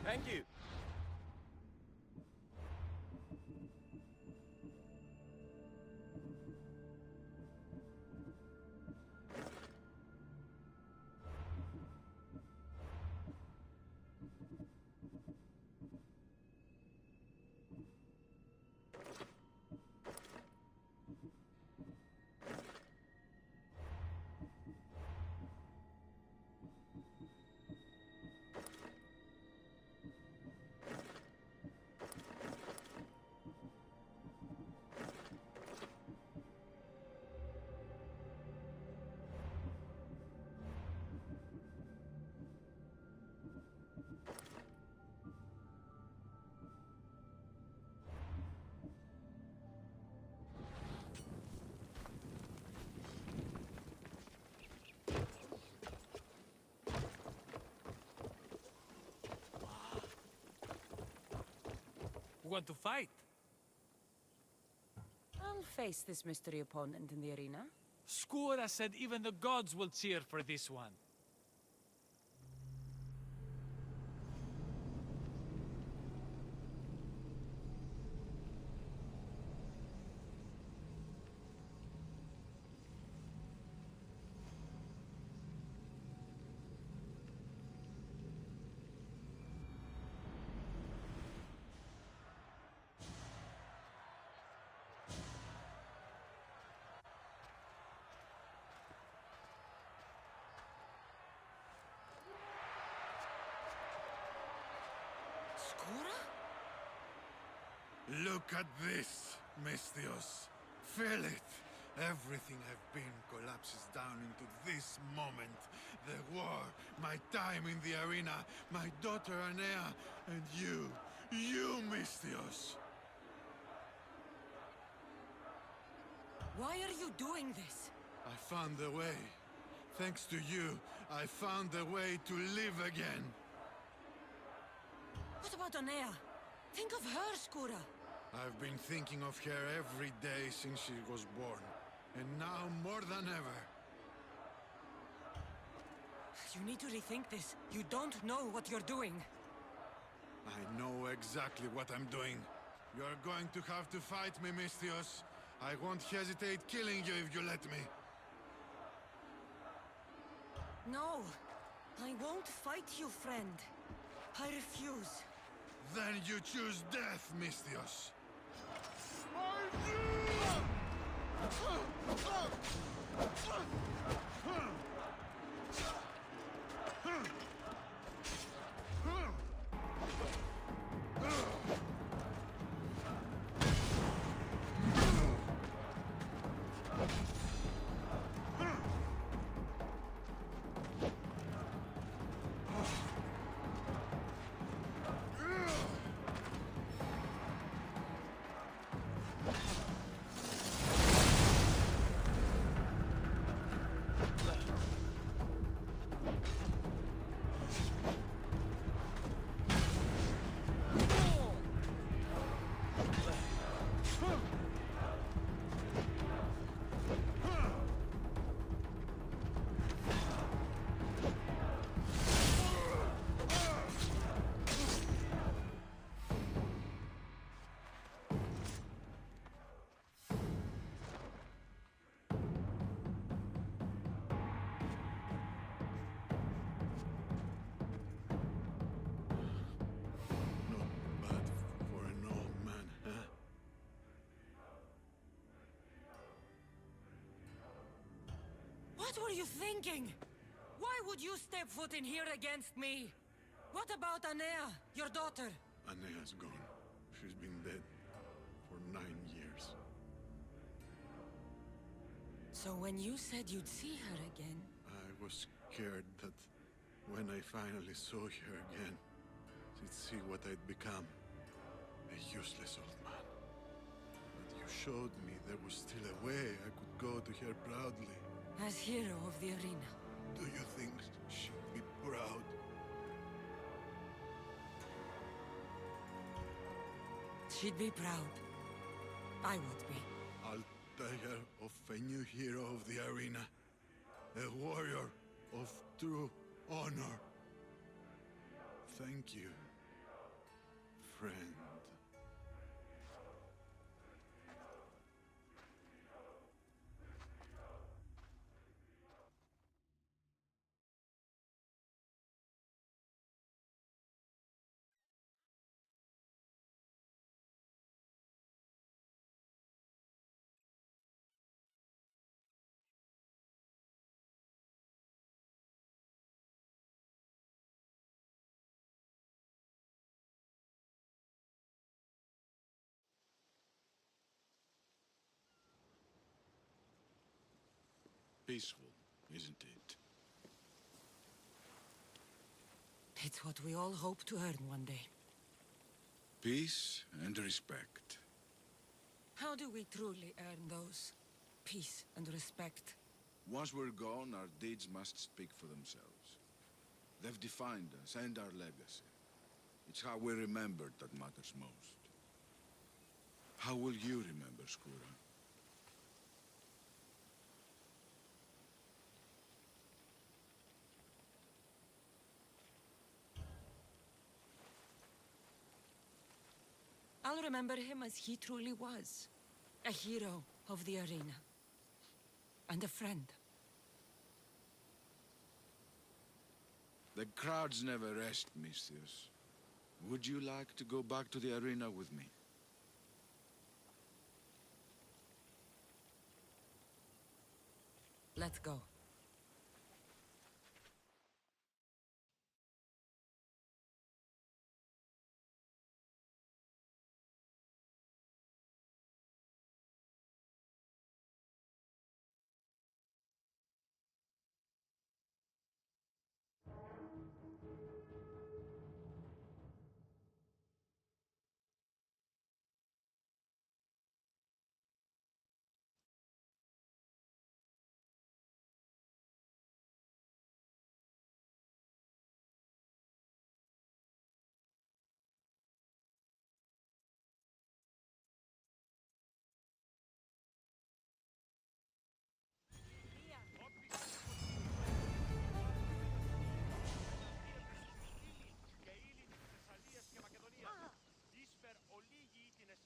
Thank you. We want to fight. I'll face this mystery opponent in the arena. Skura said even the gods will cheer for this one. Look at this, Misthios. Feel it. Everything I've been collapses down into this moment. The war, my time in the arena, my daughter Anea, and you, Misthios. Why are you doing this? I found a way. Thanks to you, I found a way to live again. What about Onea? Think of her, Skura. I've been thinking of her every day since she was born. And now more than ever. You need to rethink this. You don't know what you're doing. I know exactly what I'm doing. You're going to have to fight me, Misthios. I won't hesitate killing you if you let me. No. I won't fight you, friend. I refuse. Then you choose death, Misthios. you thinking? Why would you step foot in here against me? What about Anea, your daughter? Anea's gone. She's been dead for 9 years. So when you said you'd see her again... I was scared that when I finally saw her again, she'd see what I'd become. A useless old man. But you showed me there was still a way I could go to her proudly. As hero of the arena. Do you think she'd be proud? She'd be proud. I would be. I'll tell her of a new hero of the arena. A warrior of true honor. Thank you, friend. Peaceful, isn't it? It's what we all hope to earn one day. Peace and respect. How do we truly earn those? Peace and respect. Once we're gone, our deeds must speak for themselves. They've defined us and our legacy. It's how we're remembered that matters most. How will you remember, Skura? I'll remember him as he truly was. A hero of the arena. And a friend. The crowds never rest, Misthios. Would you like to go back to the arena with me? Let's go.